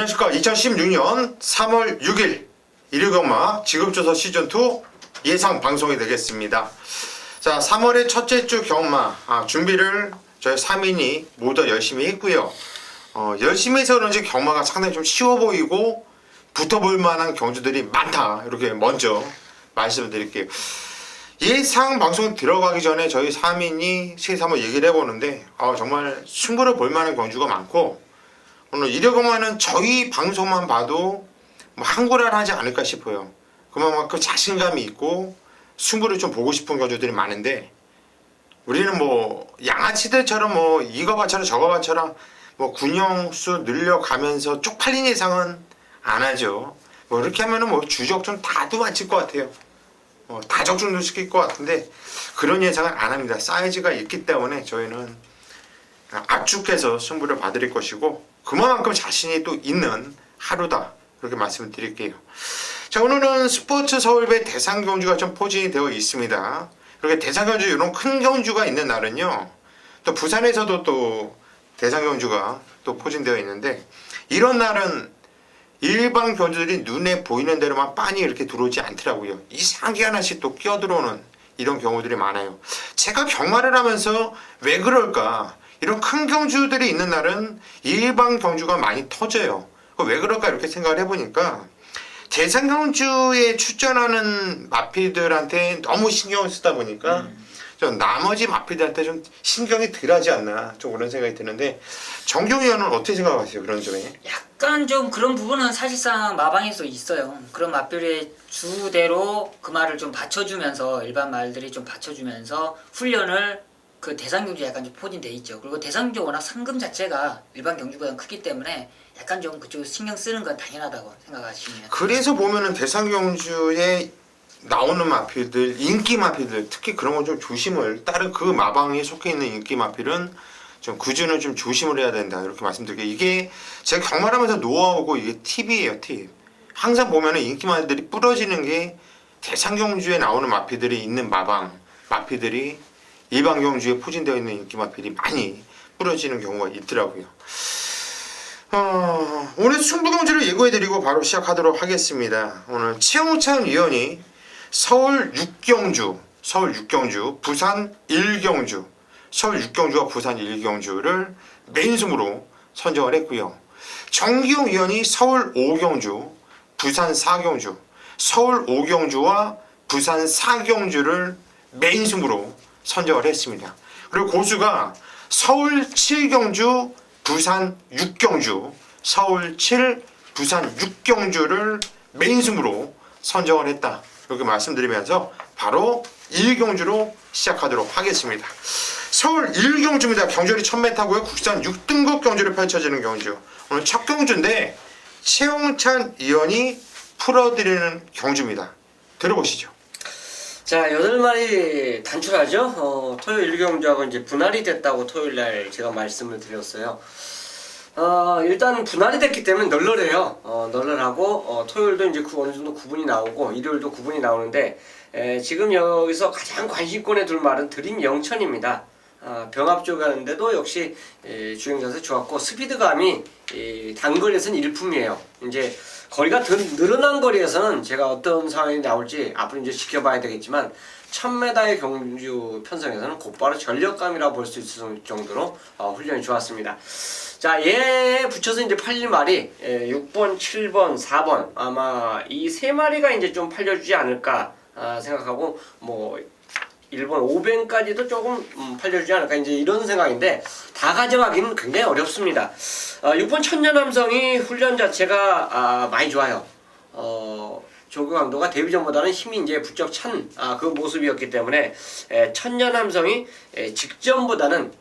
안녕하십니까. 2016년 3월 6일 일요경마 지급조사 시즌2 예상 방송이 되겠습니다. 자, 3월의 첫째 주 경마 준비를 저희 3인이 모두 열심히 했고요. 열심히 해서 그런지 경마가 상당히 좀 쉬워 보이고 붙어볼 만한 경주들이 많다, 이렇게 먼저 말씀을 드릴게요. 예상 방송 들어가기 전에 저희 3인이 실수 한번 얘기를 해보는데 정말 승부를 볼 만한 경주가 많고, 오늘 일요경마는 저희 방송만 봐도 뭐 한골알 하지 않을까 싶어요. 그만큼 자신감이 있고 승부를 좀 보고 싶은 경주들이 많은데, 우리는 뭐 양아치들처럼 뭐 이거 봐처럼 저거 봐처럼 뭐 군형수 늘려가면서 쪽팔린 예상은 안 하죠. 뭐 이렇게 하면은 뭐 주적좀 다도 맞힐 것 같아요. 다적중도 시킬 것 같은데 그런 예상은 안 합니다. 사이즈가 있기 때문에 저희는 압축해서 승부를 봐드릴 것이고, 그만큼 자신이 또 있는 하루다, 그렇게 말씀을 드릴게요. 자, 오늘은 스포츠 서울배 대상 경주가 좀 포진이 되어 있습니다. 그렇게 대상 경주, 이런 큰 경주가 있는 날은요, 또 부산에서도 또 대상 경주가 또 포진되어 있는데, 이런 날은 일반 경주들이 눈에 보이는 대로만 빤히 이렇게 들어오지 않더라고요. 이상하게 하나씩 또 끼어들어오는 이런 경우들이 많아요. 제가 경마를 하면서 왜 그럴까, 이런 큰 경주들이 있는 날은 일반 경주가 많이 터져요. 왜 그럴까 이렇게 생각을 해보니까, 대상 경주에 출전하는 마필들한테 너무 신경을 쓰다 보니까 좀 나머지 마필들한테 좀 신경이 덜하지 않나, 좀 그런 생각이 드는데, 정경희 의원은 어떻게 생각하세요, 그런 점에? 약간 좀 그런 부분은 사실상 마방에서 있어요. 그런 마필의 주대로 그 말을 좀 받쳐주면서, 일반 말들이 좀 받쳐주면서 훈련을 그 대상 경주에 약간 좀 포진돼 있죠. 그리고 대상 경주 워낙 상금 자체가 일반 경주보다 크기 때문에 약간 좀 그쪽에서 신경 쓰는 건 당연하다고 생각하시면. 그래서 보면은 대상 경주에 나오는 마필들, 인기 마필들, 특히 그런 건 좀 조심을, 다른 그 마방에 속해 있는 인기 마필은 좀 그주는 좀 조심을 해야 된다, 이렇게 말씀드릴게요. 이게 제가 경마를 하면서 노하우고 이게 팁이에요, 팁. 항상 보면은 인기 마필들이 부러지는 게 대상 경주에 나오는 마필들이 있는 마방, 마필들이 일반 경주에 포진되어 있는 인기 마필이 많이 부러지는 경우가 있더라고요. 오늘 승부 경주를 예고해드리고 바로 시작하도록 하겠습니다. 오늘 최홍찬 위원이 서울 6경주, 부산 1경주, 서울 6경주와 부산 1경주를 메인승으로 선정을 했고요. 정기용 위원이 서울 5경주, 부산 4경주, 서울 5경주와 부산 4경주를 메인승으로 선정을 했습니다. 그리고 고수가 서울 7경주, 부산 6경주, 서울 7, 부산 6경주를 메인승으로 선정을 했다, 이렇게 말씀드리면서 바로 1경주로 시작하도록 하겠습니다. 서울 1경주입니다. 경주리 1000m고요. 국산 6등급 경주를 펼쳐지는 경주. 오늘 첫 경주인데 최홍찬 의원이 풀어드리는 경주입니다. 들어보시죠. 자, 8마리 단출하죠. 토요일 1경주하고 이제 분할이 됐다고 토요일날 제가 말씀을 드렸어요. 일단 분할이 됐기 때문에 널널해요. 널널하고 토요일도 이제 어느 정도 구분이 나오고 일요일도 구분이 나오는데, 지금 여기서 가장 관심권에 둘 말은 드림 영천입니다. 병합 쪽 하는데도 역시 주행 자세 좋았고, 스피드감이 단거리에서는 일품이에요. 이제 거리가 더 늘어난 거리에서는 제가 어떤 상황이 나올지 앞으로 이제 지켜봐야 되겠지만, 1000m의 경주 편성에서는 곧바로 전력감이라고 볼 수 있을 정도로 훈련이 좋았습니다. 자, 얘에 붙여서 이제 팔릴 말이 6번, 7번, 4번 아마 이 세 마리가 이제 좀 팔려주지 않을까 생각하고, 뭐 1번, 5번까지도 조금 팔려주지 않을까, 이제 이런 생각인데, 다 가져가기는 굉장히 어렵습니다. 6번 천년함성이 훈련 자체가 많이 좋아요. 조교강도가 데뷔전보다는 힘이 이제 부쩍 찬 그 모습이었기 때문에 천년함성이 직전보다는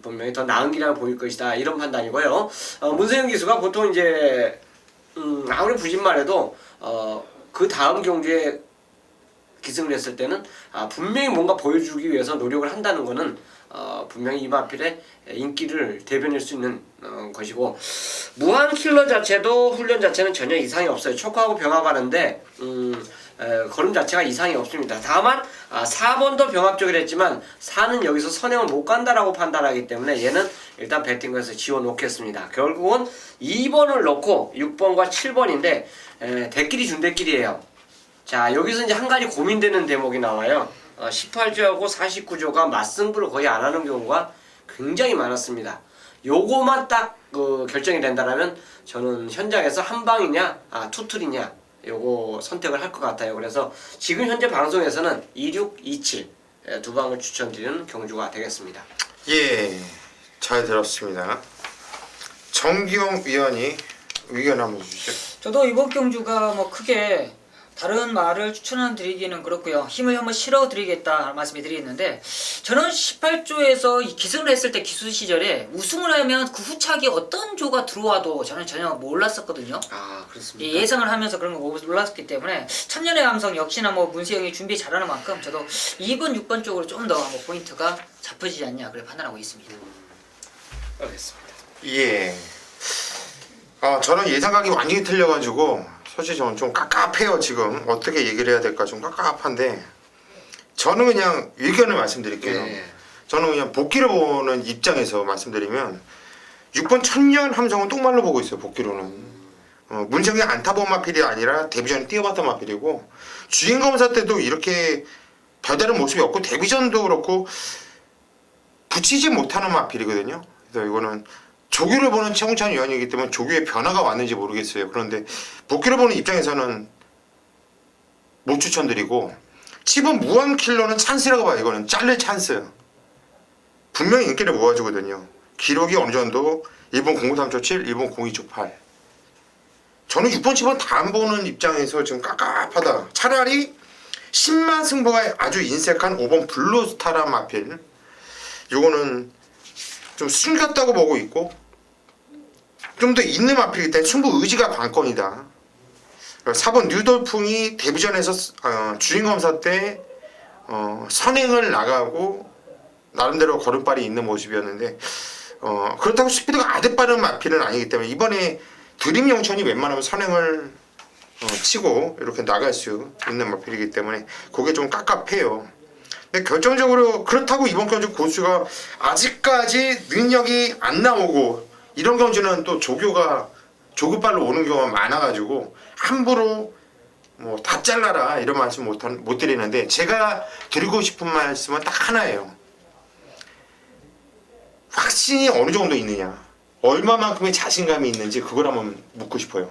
분명히 더 나은 기량을 보일 것이다, 이런 판단이고요. 문세영 기수가 보통 이제 아무리 부진만 해도 그 다음 경주에 기승을 했을 때는 분명히 뭔가 보여주기 위해서 노력을 한다는 거는 분명히 이 마필의 인기를 대변할 수 있는 것이고, 무한킬러 자체도 훈련 자체는 전혀 이상이 없어요. 초크하고 병합하는데 걸음 자체가 이상이 없습니다. 다만 4번도 병합적이라 했지만 4는 여기서 선행을 못 간다라고 판단하기 때문에 얘는 일단 배팅에서 지워 놓겠습니다. 결국은 2번을 넣고 6번과 7번인데 대끼리 준대끼리예요. 자, 여기서 이제 한 가지 고민되는 대목이 나와요. 18조하고 49조가 맞승부를 거의 안 하는 경우가 굉장히 많았습니다. 요거만 딱 결정이 된다면 저는 현장에서 한방이냐 투툴이냐 요거 선택을 할 것 같아요. 그래서 지금 현재 방송에서는 26, 27 두 방을 추천드리는 경주가 되겠습니다. 예, 잘 들었습니다. 정기용 위원이 의견 한번 주시죠. 저도 이번 경주가 뭐 크게 다른 말을 추천드리기는 그렇고요. 힘을 한번 실어드리겠다 말씀이 드리겠는데, 저는 18조에서 기승을 했을 때 기수 시절에 우승을 하면 그 후착이 어떤 조가 들어와도 저는 전혀 몰랐었거든요. 그렇습니다. 예상을 하면서 그런 거 몰랐기 때문에 천년의 감성 역시나 뭐 문세영이 준비 잘하는 만큼 저도 2번, 6번 쪽으로 좀 더 뭐 포인트가 잡혀지지 않냐 그렇게 판단하고 있습니다. 알겠습니다. 예. 저는 예상각이 완전히 틀려가지고 솔직히 저는 좀 깝깝해요. 지금 어떻게 얘기를 해야 될까 좀 깝깝한데, 저는 그냥 의견을 말씀드릴게요. 네. 저는 그냥 복귀를 보는 입장에서 말씀드리면 6번 천년 함성은 똥말로 보고 있어요. 복귀로는 문성이 안타본 마필이 아니라 데뷔전에 뛰어봤던 마필이고, 주행검사 때도 이렇게 별다른 모습이 없고 데뷔전도 그렇고 붙이지 못하는 마필이거든요. 그래서 이거는 조교를 보는 최홍찬 위원이기 때문에 조교의 변화가 왔는지 모르겠어요. 그런데 복귀를 보는 입장에서는 못 추천드리고, 7번 무한킬러는 찬스라고 봐요. 이거는 잘릴 찬스. 분명히 인기를 모아주거든요. 기록이 어느 정도 1번 053초 7, 1번 02초 8. 저는 6번, 7번 다 안 보는 입장에서 지금 깝깝하다. 차라리 10만 승부가 아주 인색한 5번 블루스타라 마필. 이거는 좀 숨겼다고 보고 있고 좀 더 있는 마필이기 때문에 승부 의지가 관건이다. 4번 뉴돌풍이 데뷔전에서 주행검사 때 선행을 나가고 나름대로 걸음발이 있는 모습이었는데, 그렇다고 스피드가 아주 빠른 마필은 아니기 때문에 이번에 드림 영천이 웬만하면 선행을 치고 이렇게 나갈 수 있는 마필이기 때문에 그게 좀 깝깝해요. 근데 결정적으로 그렇다고 이번 경주 고수가 아직까지 능력이 안 나오고, 이런 경주는 또 조교발로 오는 경우가 많아가지고 함부로 뭐 다 잘라라 이런 말씀 못 드리는데, 제가 드리고 싶은 말씀은 딱 하나예요. 확신이 어느 정도 있느냐, 얼마만큼의 자신감이 있는지 그걸 한번 묻고 싶어요.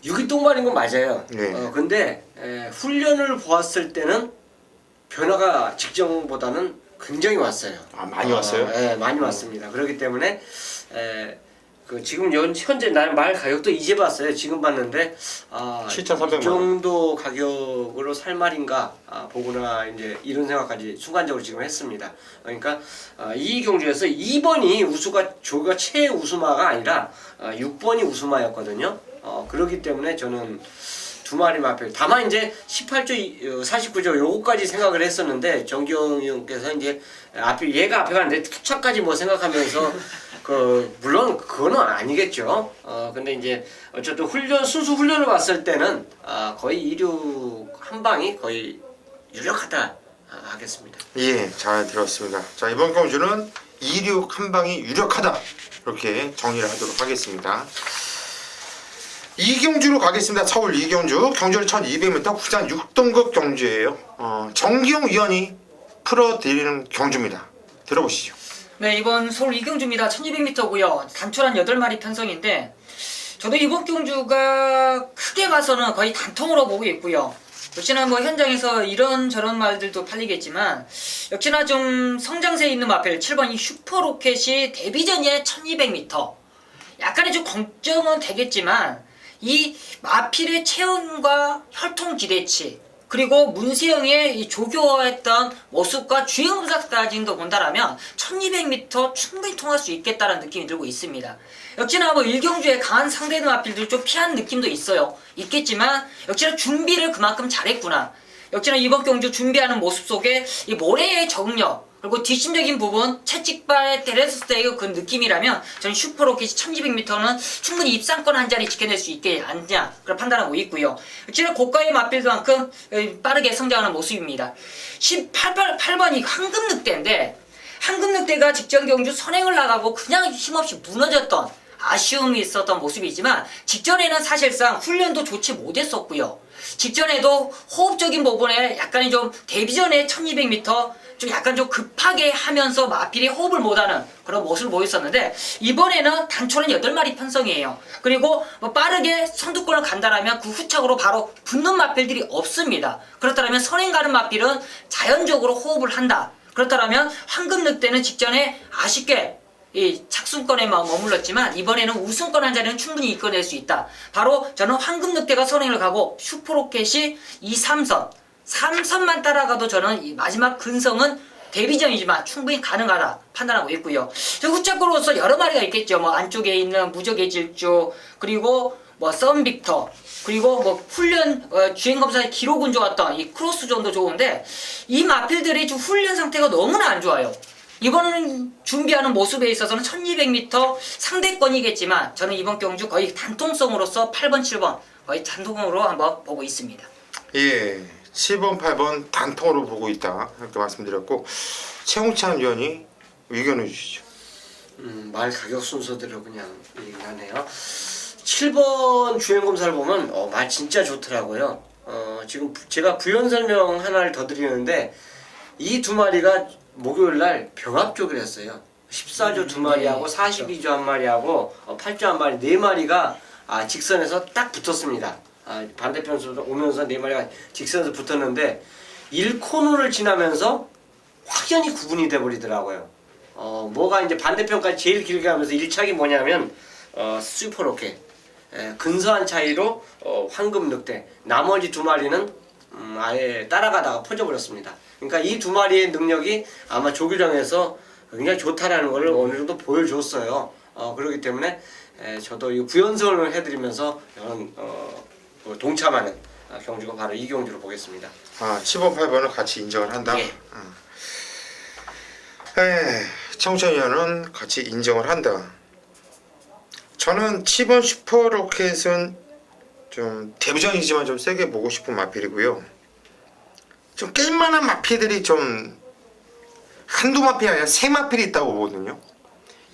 6위 똥말인 건 맞아요. 네. 근데 훈련을 보았을 때는 변화가 직전보다는 굉장히 왔어요. 많이 왔어요? 네, 많이 왔습니다. 그렇기 때문에 지금 현재 날 말 가격도 이제 봤어요. 지금 봤는데 7,300만 원. 이 정도 가격으로 살 말인가 보구나, 이제 이런 생각까지 순간적으로 지금 했습니다. 그러니까 이 경주에서 2번이 조가 최우수마가 아니라 6번이 우수마였거든요. 그렇기 때문에 저는 두 마리 마필. 다만 이제 18조, 49조 요거까지 생각을 했었는데, 정기영 형께서 이제 얘가 앞에 가는데 투차까지 뭐 생각하면서 물론 그거는 아니겠죠. 근데 이제 어쨌든 순수 훈련을 봤을 때는 거의 26 한 방이 거의 유력하다 하겠습니다. 예, 잘 들었습니다. 자, 이번 경주는 26 한 방이 유력하다, 이렇게 정리를 하도록 하겠습니다. 이경주로 가겠습니다. 서울 이경주 경주는 1200m 부산 6등급 경주예요. 정기용 위원이 풀어드리는 경주입니다. 들어보시죠. 네, 이번 서울 이경주입니다. 1200m고요. 단출한 8마리 편성인데, 저도 이번 경주가 크게 봐서는 거의 단통으로 보고 있고요. 역시나 뭐 현장에서 이런저런 말들도 팔리겠지만, 역시나 좀 성장세 있는 마필 7번 이 슈퍼로켓이 데뷔전에 1200m. 약간의 좀 걱정은 되겠지만, 이 마필의 체형과 혈통 기대치, 그리고 문세영의 이 조교했던 모습과 주행검사까지도 본다라면 1200m 충분히 통할 수 있겠다라는 느낌이 들고 있습니다. 역시나 뭐 일경주의 강한 상대 마필들 좀 피한 느낌도 있겠지만 역시나 준비를 그만큼 잘했구나. 역시나 이번 경주 준비하는 모습 속에 이 모래의 정력, 그리고 뒷심적인 부분 채찍발 테레스 스테이크 그 느낌이라면 저는 슈퍼로켓이 1200m는 충분히 입상권 한 자리 지켜낼 수 있게 않냐 그런 판단하고 있고요. 역시나 고가의 맞빌드만큼 빠르게 성장하는 모습입니다. 8번이 황금 늑대인데 황금 늑대가 직전 경주 선행을 나가고 그냥 힘없이 무너졌던 아쉬움이 있었던 모습이지만 직전에는 사실상 훈련도 좋지 못했었고요. 직전에도 호흡적인 부분에 약간의 좀 데뷔 전에 1200m 좀 약간 좀 급하게 하면서 마필이 호흡을 못하는 그런 모습을 보였었는데 이번에는 단초는 8마리 편성이에요. 그리고 뭐 빠르게 선두권을 간다라면 그 후착으로 바로 붙는 마필들이 없습니다. 그렇다면 선행 가는 마필은 자연적으로 호흡을 한다. 그렇다면 황금 늑대는 직전에 아쉽게 이 착순권에 머물렀지만 이번에는 우승권 한 자리는 충분히 이끌어낼 수 있다. 바로 저는 황금 늑대가 선행을 가고 슈퍼로켓이 2, 3선 3선만 따라가도 저는 이 마지막 근성은 데뷔전이지만 충분히 가능하다 판단하고 있고요. 후착으로서 여러 마리가 있겠죠. 뭐 안쪽에 있는 무적의 질주 그리고 뭐 썬빅터 그리고 뭐 훈련 주행검사의 기록은 좋았던 이 크로스존도 좋은데 이 마필들이 좀 훈련 상태가 너무나 안 좋아요. 이번 준비하는 모습에 있어서는 1200m 상대권이겠지만 저는 이번 경주 거의 단통성으로서 8번, 7번 거의 단통으로 한번 보고 있습니다. 예, 7번, 8번 단통으로 보고 있다 이렇게 말씀드렸고 최홍찬 위원이 의견해 주시죠. 말 가격 순서대로 그냥 얘기하네요. 7번 주행검사를 보면 말 진짜 좋더라고요. 지금 제가 부연 설명 하나를 더 드리는데 이 두 마리가 목요일날 병합쪽을 했어요. 14조 두 마리하고 42조 한 마리하고 8조 한 마리 네 마리가 직선에서 딱 붙었습니다. 반대편에서 오면서 네 마리가 직선에서 붙었는데 1코너를 지나면서 확연히 구분이 돼 버리더라고요. 뭐가 이제 반대편까지 제일 길게 가면서 1착이 뭐냐면 슈퍼로켓 근소한 차이로 황금 늑대 나머지 두 마리는 아예 따라가다가 퍼져버렸습니다. 그러니까 이 두 마리의 능력이 아마 조규정에서 굉장히 좋다라는 것을 어느 정도 보여줬어요. 그렇기 때문에 저도 이 부연설을 해드리면서 동참하는 경주가 바로 이 경주로 보겠습니다. 7번, 8번을 같이 인정을 한다. 예. 청천 위원은 같이 인정을 한다. 저는 7번 슈퍼로켓은 좀 데뷔전이지만 좀 세게 보고 싶은 마필이고요. 좀 깰만한 마필들이 좀 한두 마필이 아니라 세 마필이 있다고 보거든요.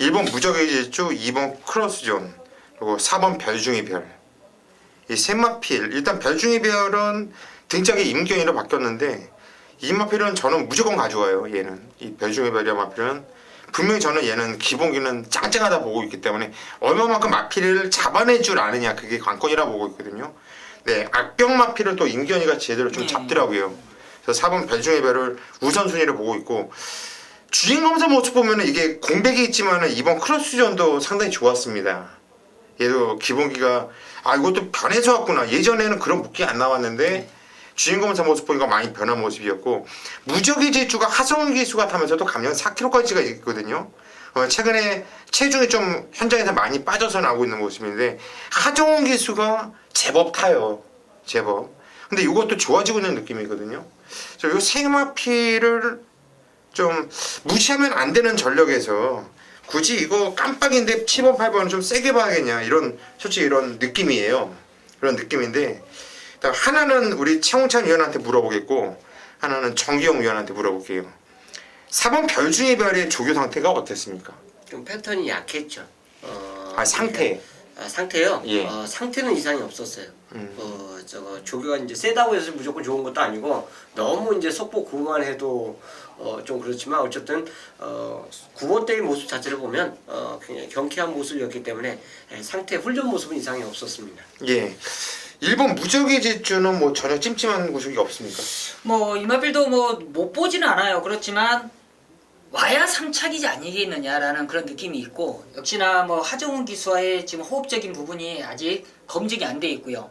1번 무적의 질주, 2번 크로스존, 그리고 4번 별중의 별. 이 세 마필, 일단 별중의 별은 등짝이 임경이로 바뀌었는데 이 마필은 저는 무조건 가져와요. 얘는 이 별중의 별이란 마필은 분명히 저는 얘는 기본기는 짱짱하다 보고 있기 때문에 얼마만큼 마필을 잡아낼 줄 아느냐 그게 관건이라 보고 있거든요. 네, 악병 마필을 또 임경이가 제대로 좀 잡더라고요. 그래서 4번 별중의 별을 우선순위로 보고 있고 주행검사 모습 보면은 이게 공백이 있지만은 이번 크로스존도 상당히 좋았습니다. 얘도 기본기가 이것도 변해서 왔구나. 예전에는 그런 묶기 안 나왔는데 주행검사 모습 보니까 많이 변한 모습이었고 무적의 질주가 하성훈 기수가 타면서도 감량 4kg까지가 있거든요. 최근에 체중이 좀 현장에서 많이 빠져서 나오고 있는 모습인데 하정훈 기수가 제법 타요. 제법. 근데 이것도 좋아지고 있는 느낌이거든요. 그래서 이 세마피를 좀 무시하면 안 되는 전력에서 굳이 이거 깜빡인데 7번, 8번 좀 세게 봐야겠냐 이런 솔직히 이런 느낌이에요. 그런 느낌인데 하나는 우리 최홍찬 위원한테 물어보겠고 하나는 정기용 위원한테 물어볼게요. 4번 별중의 별의 조교 상태가 어땠습니까? 좀 패턴이 약했죠. 상태. 상태요? 예. 상태는 이상이 없었어요. 조교가 이제 세다고 해서 무조건 좋은 것도 아니고 너무 이제 속보 구만 해도 좀 그렇지만 어쨌든 9번 때의 모습 자체를 보면 굉장히 경쾌한 모습이었기 때문에 상태 훈련 모습은 이상이 없었습니다. 예. 일본 무적의 질주는 뭐 전혀 찜찜한 모습이 없습니까? 뭐 이마필도 뭐 못 보지는 않아요. 그렇지만 와야 3착이지 아니겠느냐라는 그런 느낌이 있고 역시나 뭐 하정훈 기수와의 지금 호흡적인 부분이 아직 검증이 안 돼 있고요.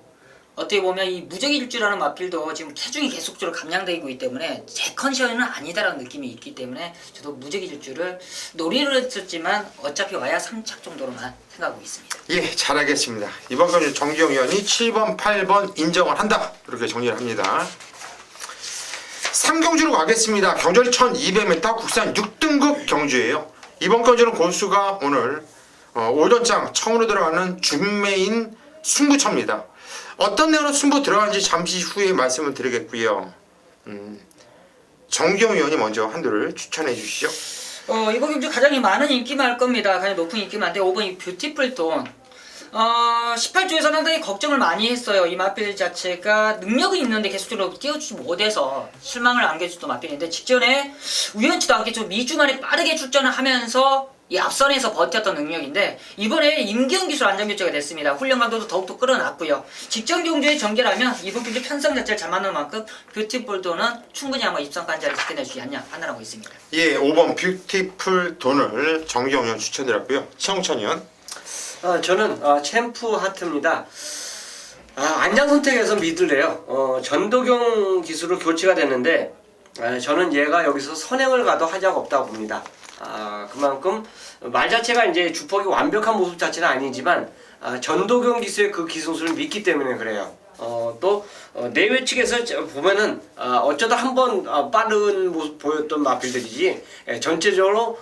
어떻게 보면 이 무적의 질주라는 마필도 지금 체중이 계속적으로 감량되고 있기 때문에 제 컨디션은 아니다라는 느낌이 있기 때문에 저도 무적의 질주를 놀이를 했었지만 어차피 와야 3착 정도로만 생각하고 있습니다. 예, 잘하겠습니다. 이번 경주 정기용 위원이 7번, 8번 인정을 한다. 이렇게 정리를 합니다. 3경주로 가겠습니다. 경주리 1200m 국산 6등급 경주예요. 이번 경주는 고수가 오늘 오전장 청으로 들어가는 준메인 승부처입니다. 어떤 내용으로 승부 들어가는지 잠시 후에 말씀을 드리겠고요. 정기용 의원이 먼저 한두를 추천해 주시죠. 이번 경주 가장 많은 인기만 할 겁니다. 가장 높은 인기만 한데 5번 이 뷰티풀 돈. 18조에서 상당히 걱정을 많이 했어요. 이 마필 자체가 능력이 있는데 계속적으로 띄워주지 못해서 실망을 안겨줬던 마필인데 직전에 우연치도 않게 좀 2주 만에 빠르게 출전을 하면서 이 앞선에서 버텼던 능력인데 이번에 임기현 기술 안전교체가 됐습니다. 훈련 강도도 더욱더 끌어놨고요. 직전 경주의 전개라면 이번 경주 편성 자체를 잘 맞는 만큼 뷰티풀 돈은 충분히 아마 입상권 자리를 지켜내주지 않냐 판단하고 있습니다. 예, 5번 뷰티풀 돈을 정기용 의원 추천드렸고요. 최홍천 의원. 저는 챔프 하트입니다. 안장 선택에서 믿을래요. 전도경 기수로 교체가 됐는데 저는 얘가 여기서 선행을 가도 하자가 없다고 봅니다. 그만큼 말 자체가 이제 주폭이 완벽한 모습 자체는 아니지만 전도경 기수의 그 기술을 믿기 때문에 그래요. 또 내외 측에서 보면은 어쩌다 한번 빠른 모습 보였던 마필들이지 전체적으로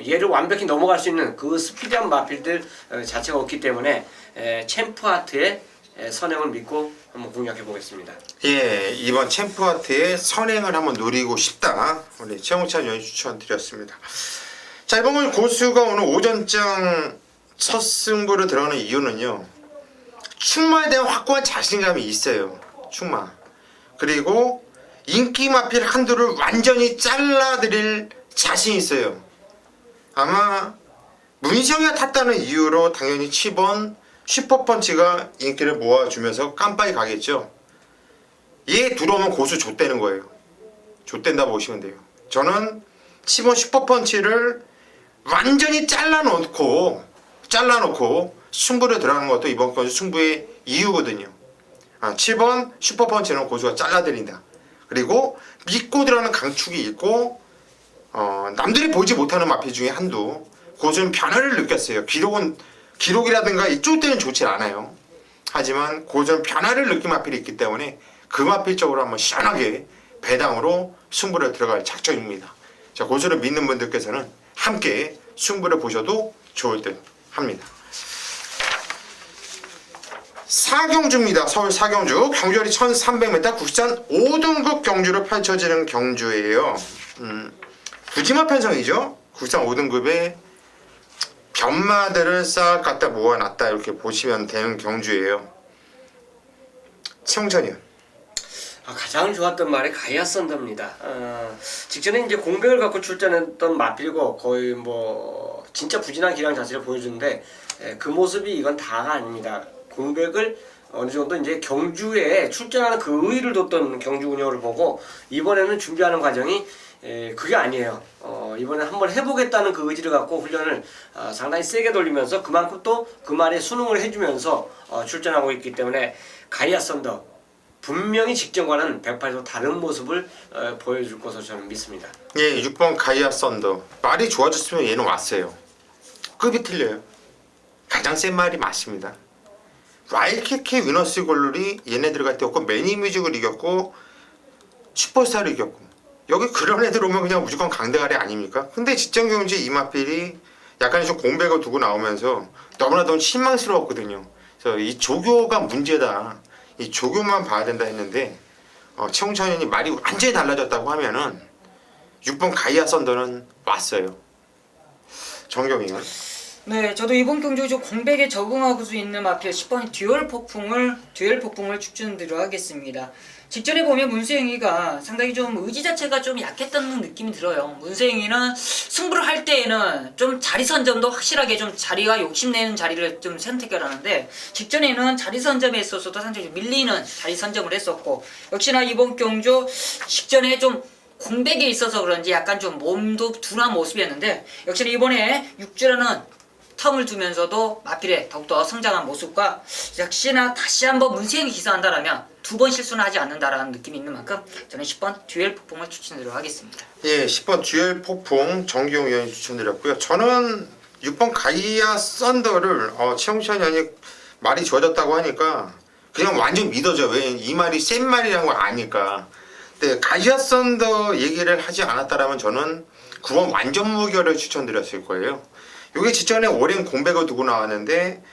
얘를 완벽히 넘어갈 수 있는 그 스피디한 마필들 자체가 없기 때문에 챔프하트의 선행을 믿고 한번 공략해 보겠습니다. 예, 이번 챔프하트의 선행을 한번 노리고 싶다. 우리 최홍찬 의원이 추천드렸습니다. 자, 이번 고수가 오늘 오전장 첫 승부로 들어가는 이유는요. 충마에 대한 확고한 자신감이 있어요. 충마. 그리고 인기 마필 한두를 완전히 잘라드릴 자신이 있어요. 아마 문시영이가 탔다는 이유로 당연히 7번 슈퍼펀치가 인기를 모아주면서 깜빡이 가겠죠. 얘 들어오면 고수 좆되는 거예요. 좆된다 보시면 돼요. 저는 7번 슈퍼펀치를 완전히 잘라놓고 승부를 들어가는 것도 이번 건 승부의 이유거든요. 7번 슈퍼펀치는 고수가 잘라드린다. 그리고 믿고 들어가는 강축이 있고 남들이 보지 못하는 마필 중에 한두. 고수는 변화를 느꼈어요. 기록이라든가 이쪽 때는 좋지 않아요. 하지만 고수는 변화를 느낀 마필이 있기 때문에 그 마필 쪽으로 한번 시원하게 배당으로 승부를 들어갈 작정입니다. 자, 고수를 믿는 분들께서는 함께 승부를 보셔도 좋을 듯 합니다. 4경주입니다. 서울 4경주 경주거리 1300m 국산 5등급 경주로 펼쳐지는 경주예요. 부지마 편성이죠. 국산 5등급에 변마들을 싹 갖다 모아놨다 이렇게 보시면 되는 경주예요. 최홍찬 의원. 가장 좋았던 말이 가이아 썬더입니다. 직전에 이제 공백을 갖고 출전했던 마필고 거의 뭐 진짜 부진한 기량 자체를 보여주는데 그 모습이 이건 다가 아닙니다. 공백을 어느 정도 이제 경주에 출전하는 그 의의를 뒀던 경주 운영을 보고 이번에는 준비하는 과정이 그게 아니에요. 이번에 한번 해보겠다는 그 의지를 갖고 훈련을 상당히 세게 돌리면서 그만큼 또 그 말에 순응을 해주면서 출전하고 있기 때문에 가이아 썬더 분명히 직전과는 180도 다른 모습을 보여줄 것으로 저는 믿습니다. 예, 6번 가이아 썬더. 말이 좋아졌으면 얘는 왔어요. 급이 틀려요. 가장 센 말이 맞습니다. YKK 위너스 골룰이 얘네들 갈 때 없고 매니뮤직을 이겼고 슈퍼스타를 이겼고 여기 그런 애들 오면 그냥 무조건 강대가리 아닙니까? 근데 직전 경주 이마필이 약간 좀 공백을 두고 나오면서 너무나도 실망스러웠거든요. 그래서 이 조교가 문제다. 이 조교만 봐야 된다 했는데 최홍찬 의원이 말이 완전히 달라졌다고 하면은 6번 가이아 썬더는 왔어요. 정경이 의원. 네, 저도 이번 경주 좀 공백에 적응하고 수 있는 마필 10번 듀얼 폭풍을 추천드려 하겠습니다. 직전에 보면 문세영이가 상당히 좀 의지 자체가 좀 약했다는 느낌이 들어요. 문세영이는 승부를 할 때에는 좀 자리 선점도 확실하게 좀 자리가 욕심내는 자리를 좀 선택을 하는데 직전에는 자리 선점에 있어서도 상당히 좀 밀리는 자리 선점을 했었고 역시나 이번 경주 직전에 좀 공백에 있어서 그런지 약간 좀 몸도 둔한 모습이었는데 역시나 이번에 6주라는 텀을 두면서도 마필의 더욱더 성장한 모습과 역시나 다시 한번 문세영이 기사한다라면 두 번 실수는 하지 않는다라는 느낌이 있는 만큼 저는 10번 듀얼 폭풍을 추천드리도록 하겠습니다. 예, 10번 듀얼 폭풍 정기용 의원이 추천드렸고요. 저는 6번 가이아 썬더를 최홍찬 의원이 말이 좋아졌다고 하니까 그냥 완전 믿어져. 왜 이 말이 센 말이라는 걸 아니까. 네, 가시아선더 얘기를 하지 않았다라면 저는 9번 완전 무결을 추천드렸을 거예요. 이게 직전에 오랜 공백을 두고 나왔는데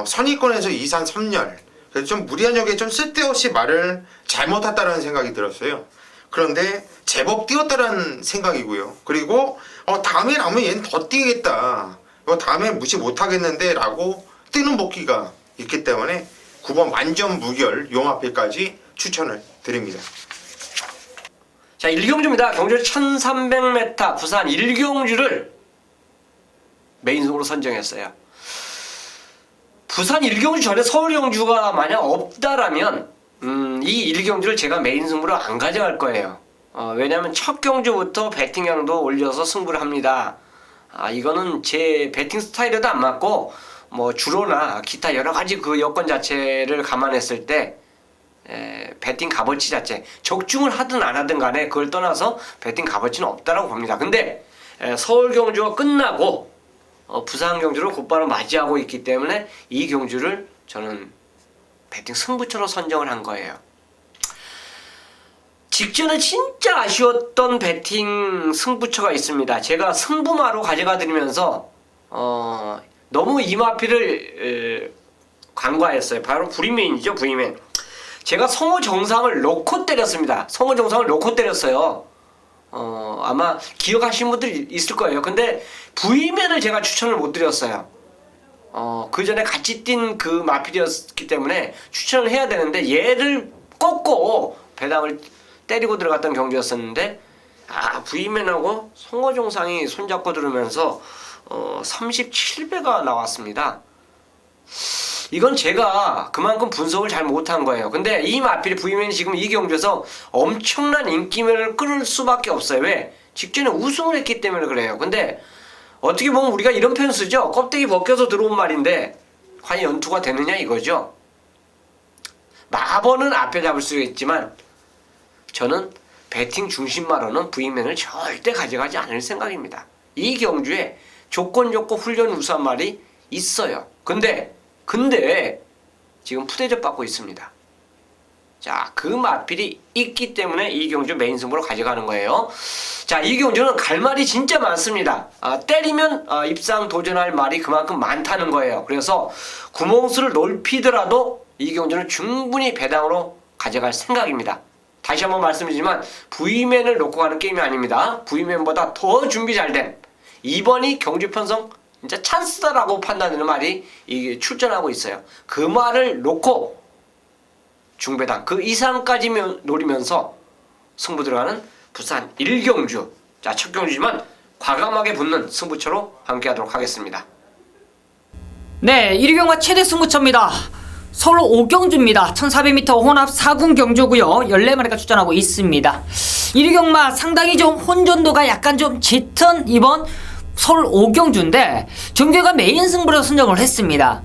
선의권에서 2산 3열, 그래서 좀 무리한 역에 좀 쓸데없이 말을 잘못했다라는 생각이 들었어요. 그런데 제법 뛰었다라는 생각이고요. 그리고 다음에 나오면 얘는 더 뛰겠다. 다음에 무시 못하겠는데 라고 뜨는 복귀가 있기 때문에 9번 완전 무결 용합회까지 추천을 드립니다. 자, 1경주입니다. 경주 1300m 부산 1경주를 메인송으로 선정했어요. 부산 1경주 전에 서울 경주가 만약 없다라면 이 1경주를 제가 메인 승부로 안 가져갈 거예요. 왜냐하면 첫 경주부터 배팅량도 올려서 승부를 합니다. 이거는 제 배팅 스타일에도 안 맞고 뭐 주로나 기타 여러 가지 그 여건 자체를 감안했을 때 배팅 값어치 자체 적중을 하든 안 하든 간에 그걸 떠나서 배팅 값어치는 없다라고 봅니다. 근데 서울 경주가 끝나고 부산 경주를 곧바로 맞이하고 있기 때문에 이 경주를 저는 배팅 승부처로 선정을 한 거예요. 직전에 진짜 아쉬웠던 배팅 승부처가 있습니다. 제가 승부마로 가져가 드리면서 너무 이마피를 간과했어요. 바로 부리맨이죠. 부리맨. 제가 성호 정상을 놓고 때렸습니다. 성호 정상을 놓고 때렸어요. 아마 기억하시는 분들이 있을 거예요. 근데 부위맨을 제가 추천을 못 드렸어요. 그 전에 같이 뛴 그 마필이었기 때문에 추천을 해야 되는데 얘를 꺾고 배당을 때리고 들어갔던 경기였었는데 부위맨하고 성호 정상이 손잡고 들으면서 37배가 나왔습니다. 이건 제가 그만큼 분석을 잘 못한 거예요. 근데 이 마필이 부위맨이 지금 이 경주에서 엄청난 인기를 끌을 수밖에 없어요. 왜? 직전에 우승을 했기 때문에 그래요. 근데 어떻게 보면 우리가 이런 표현 쓰죠. 껍데기 벗겨서 들어온 말인데 과연 연투가 되느냐 이거죠. 마번은 앞에 잡을 수 있지만 저는 배팅 중심마로는 부위맨을 절대 가져가지 않을 생각입니다. 이 경주에 조건 좋고 훈련 우수한 말이 있어요. 근데 지금 푸대접 받고 있습니다. 자, 그 마필이 있기 때문에 이 경주 메인 승부로 가져가는 거예요. 자, 이 경주는 갈 말이 진짜 많습니다. 때리면 입상 도전할 말이 그만큼 많다는 거예요. 그래서 구멍수를 넓히더라도 이 경주는 충분히 배당으로 가져갈 생각입니다. 다시 한번 말씀드리지만 부위맨을 놓고 가는 게임이 아닙니다. 부위맨보다 더 준비 잘된 2번이 경주 편성 진짜 찬스다라고 판단되는 말이 이게 출전하고 있어요. 그 말을 놓고 중배당 그 이상까지 노리면서 승부 들어가는 부산 1경주. 자, 첫 경주지만 과감하게 붙는 승부처로 함께하도록 하겠습니다. 네, 1위경마 최대 승부처입니다. 서울 5경주입니다. 1400m 혼합 4군 경주고요. 14마리가 출전하고 있습니다. 1위경마 상당히 좀 혼전도가 약간 좀 짙은 이번 서울 5경주인데 정규가 메인 승부로 선정을 했습니다.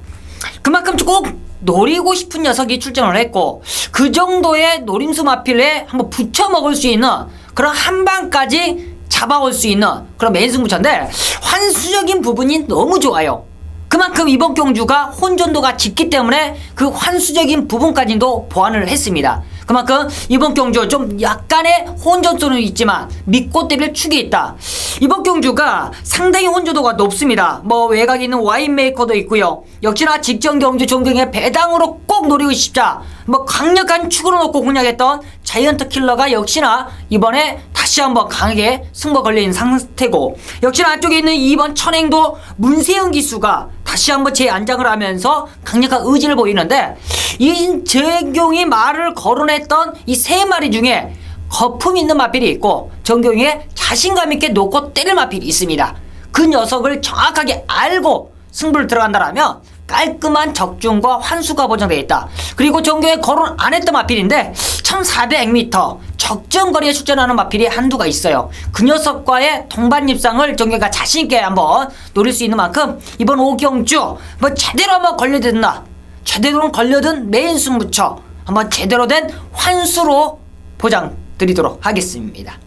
그만큼 꼭 노리고 싶은 녀석이 출전을 했고 그 정도의 노림수 마필에 한번 붙여 먹을 수 있는 그런 한방까지 잡아올 수 있는 그런 메인 승부처인데 환수적인 부분이 너무 좋아요. 그만큼 이번 경주가 혼전도가 짙기 때문에 그 환수적인 부분까지도 보완을 했습니다. 그만큼 이번 경주 좀 약간의 혼전도는 있지만 믿고 때릴 축이 있다. 이번 경주가 상당히 혼전도가 높습니다. 뭐 외곽에 있는 와인메이커도 있고요. 역시나 직전 경주 존경의 배당으로 꼭 노리고 싶자 뭐 강력한 축으로 놓고 공략했던 자이언트 킬러가 역시나 이번에 다시 한번 강하게 승부 걸린 상태고 역시나 안쪽에 있는 2번 천행도 문세영 기수가 다시 한번 재안장을 하면서 강력한 의지를 보이는데 이 정경이 말을 거론했던 이 세 마리 중에 거품 있는 마필이 있고 정경이의 자신감 있게 놓고 때릴 마필이 있습니다. 그 녀석을 정확하게 알고 승부를 들어간다라면 깔끔한 적중과 환수가 보장되어 있다. 그리고 정경에 거론 안 했던 마필인데 1400m 적정거리에 출전하는 마필이 한두가 있어요. 그 녀석과의 동반 입상을 정경이가 자신있게 한번 노릴 수 있는 만큼 이번 5경주 뭐 제대로 한번 걸려든다. 제대로 걸려든 메인 승부처 한번 제대로 된 환수로 보장 드리도록 하겠습니다.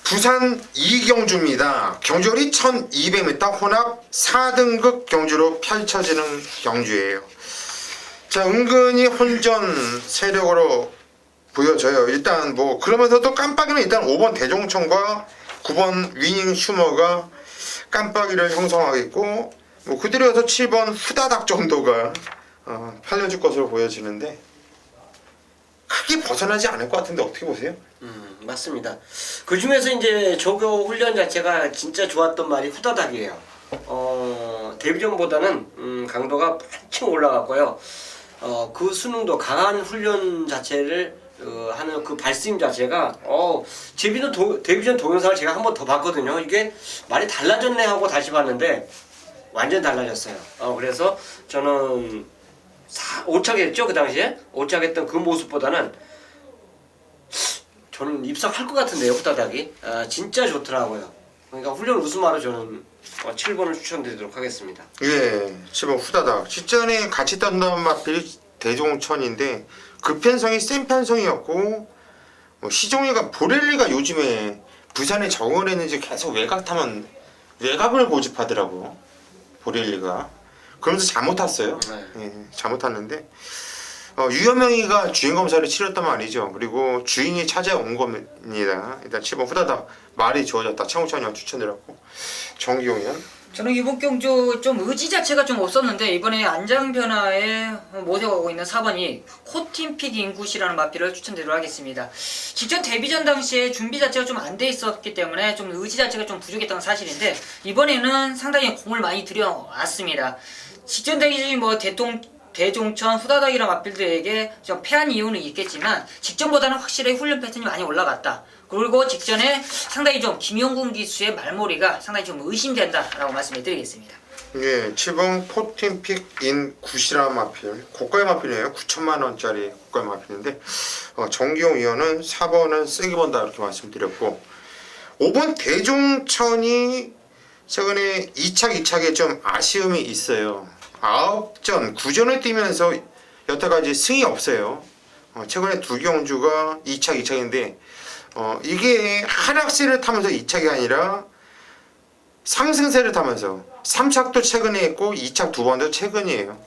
부산 2경주입니다. 경주거리 1200m 혼합 4등급 경주로 펼쳐지는 경주예요. 자, 은근히 혼전 세력으로 보여져요. 일단 뭐 그러면서도 깜빡이는 일단 5번 대종천과 9번 위닝 슈머가 깜빡이를 형성하겠고 뭐 그대로 해서 7번 후다닥 정도가 팔려줄 것으로 보여지는데 크게 벗어나지 않을 것 같은데 어떻게 보세요? 맞습니다. 그 중에서 이제 조교 훈련 자체가 진짜 좋았던 말이 후다닥이에요. 데뷔전보다는 강도가 한층 올라갔고요. 그 수능도 강한 훈련 자체를 하는 그 발스임 자체가 데뷔전 동영상을 제가 한 번 더 봤거든요. 이게 많이 달라졌네 하고 다시 봤는데 완전 달라졌어요. 그래서 저는 오착했죠 그 당시에 오착했던 그 모습보다는 저는 입상할 것 같은데요 후다닥이 진짜 좋더라고요. 그러니까 훈련 우승하러 저는 7번을 추천드리도록 하겠습니다. 예, 7번 후다닥. 직전에 같이 떴던 마필 대종천인데 그 편성이 센 편성이었고 시종이가 보렐리가 요즘에 부산에 적응을 했는지 계속 외곽을 고집하더라고 보렐리가. 그러면서 잘못 탔어요. 예, 잘못 탔는데 유여명이가 주행 검사를 치렀단 말이죠. 그리고 주인이 찾아온 겁니다. 일단 7번 후다닥 말이 좋아졌다. 최홍찬이와 추천드렸고 정기용이요. 저는 이번 경주 좀 의지 자체가 좀 없었는데 이번에 안장 변화에 모색하고 있는 4번이 코틴픽 인굿이라는 마필을 추천드리도록 하겠습니다. 직전 데뷔전 당시에 준비 자체가 좀 안 돼 있었기 때문에 좀 의지 자체가 좀 부족했던 사실인데 이번에는 상당히 공을 많이 들여왔습니다. 직전 데뷔전이 뭐 대종천, 후다닥이란 마필들에게 좀 패한 이유는 있겠지만 직전보다는 확실히 훈련 패턴이 많이 올라갔다. 그리고 직전에 상당히 좀 김용군 기수의 말머리가 상당히 좀 의심된다라고 말씀을 드리겠습니다. 예, 7번 코틴픽 인 굿이라는 마필 고가의 마필이에요. 9천만 원짜리 고가의 마필인데 정기용 위원은 4번은 세게 본다 이렇게 말씀드렸고 5번 대종천이 최근에 2착에 좀 아쉬움이 있어요. 9전 9전을 뛰면서 여태까지 승이 없어요. 최근에 두 경주가 2착인데 이게 하락세를 타면서 2착이 아니라 상승세를 타면서 3착도 최근에 했고 2착 두 번도 최근이에요.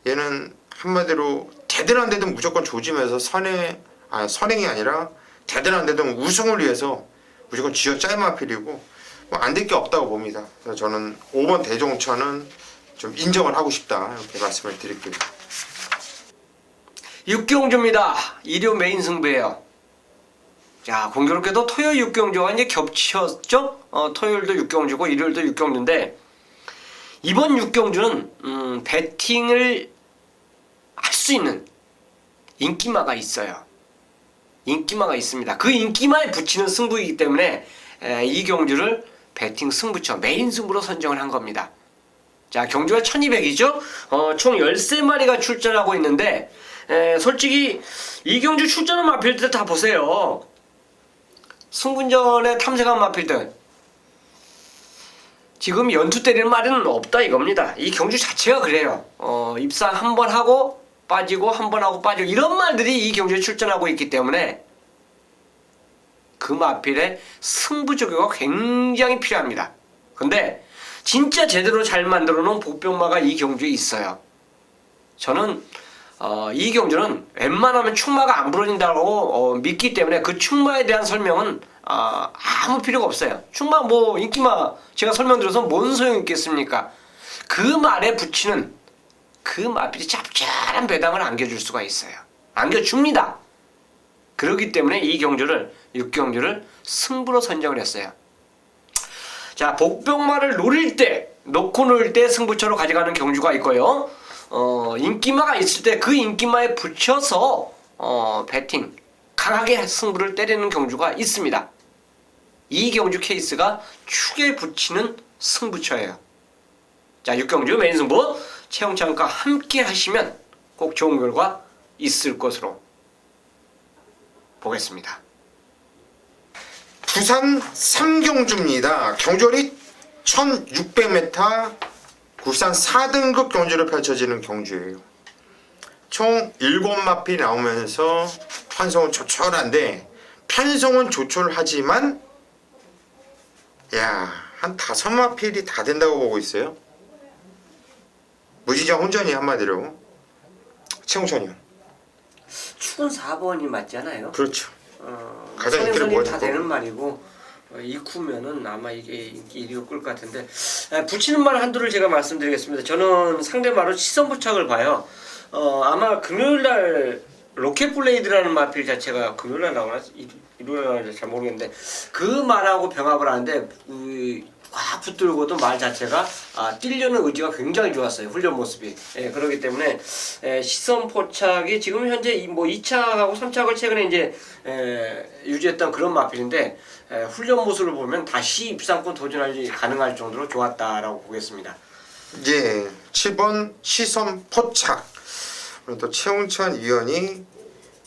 얘는 한마디로 되든 안 되든 무조건 조지면서 선행이 아니라 되든 안 되든 우승을 위해서 무조건 쥐어짜인 마필이고 안 될 게 없다고 봅니다. 그래서 저는 5번 대종천은 좀 인정을 하고 싶다 이렇게 말씀을 드릴게요. 6경주입니다. 일요 메인 승부예요. 자, 공교롭게도 토요일 6경주가 이제 겹쳤죠? 토요일도 6경주고 일요일도 6경주인데 이번 6경주는 배팅을 할 수 있는 인기마가 있어요. 인기마가 있습니다. 그 인기마에 붙이는 승부이기 때문에 이 경주를 배팅 승부처 메인 승부로 선정을 한 겁니다. 자, 경주가 1200이죠? 총 13마리가 출전하고 있는데 솔직히 이 경주 출전한 마필들 다 보세요. 승분전에 탐색한 마필들 지금 연투 때리는 말은 없다 이겁니다. 이 경주 자체가 그래요. 입상 한 번 하고 빠지고 한 번 하고 빠지고 이런 말들이 이 경주에 출전하고 있기 때문에 그 마필의 승부조교가 굉장히 필요합니다. 근데 진짜 제대로 잘 만들어 놓은 복병마가 이 경주에 있어요. 저는 이 경주는 웬만하면 충마가 안 부러진다고 믿기 때문에 그 충마에 대한 설명은 아무 필요가 없어요. 충마 뭐 인기마 제가 설명드려서 뭔 소용이 있겠습니까? 그 말에 붙이는 그 마필이 짭짤한 배당을 안겨줄 수가 있어요. 안겨줍니다. 그렇기 때문에 이 경주를 6경주를 승부로 선정을 했어요. 자, 복병마를 놓고 놀 때 승부처로 가져가는 경주가 있고요. 인기마가 있을 때 그 인기마에 붙여서 배팅 강하게 승부를 때리는 경주가 있습니다. 이 경주 케이스가 축에 붙이는 승부처예요. 자, 6경주 메인 승부 최홍찬과 함께 하시면 꼭 좋은 결과 있을 것으로 보겠습니다. 부산 3경주입니다. 경주리 1600m 국산 4등급 경주로 펼쳐지는 경주예요. 총 7마필이 나오면서 편성은 조촐한데 편성은 조촐하지만 한 5마필이 다 된다고 보고 있어요. 무지장 혼전이 한마디로 최홍천이요. 축은 4번이 맞잖아요. 그렇죠. 가장 인기를 선행선이 모아줄 다 거고. 되는 말이고 이쿠면은 아마 이게 인기 1위가 끌 것 같은데 붙이는 말 한두를 제가 말씀드리겠습니다. 저는 상대말로 시선 부착을 봐요. 아마 금요일날 로켓 블레이드라는 마필 자체가 금요일날 나오나 일요일날 나오나 잘 모르겠는데 그 말하고 병합을 하는데 확 붙들고도 말 자체가 뛰려는 의지가 굉장히 좋았어요. 훈련 모습이. 예, 그렇기 때문에 시선 포착이 지금 현재 뭐 2착하고 3착을 최근에 이제 유지했던 그런 마필인데 훈련 모습을 보면 다시 입상권 도전할 가능할 정도로 좋았다라고 보겠습니다. 예, 7번 시선 포착. 오늘 또 최웅천 위원이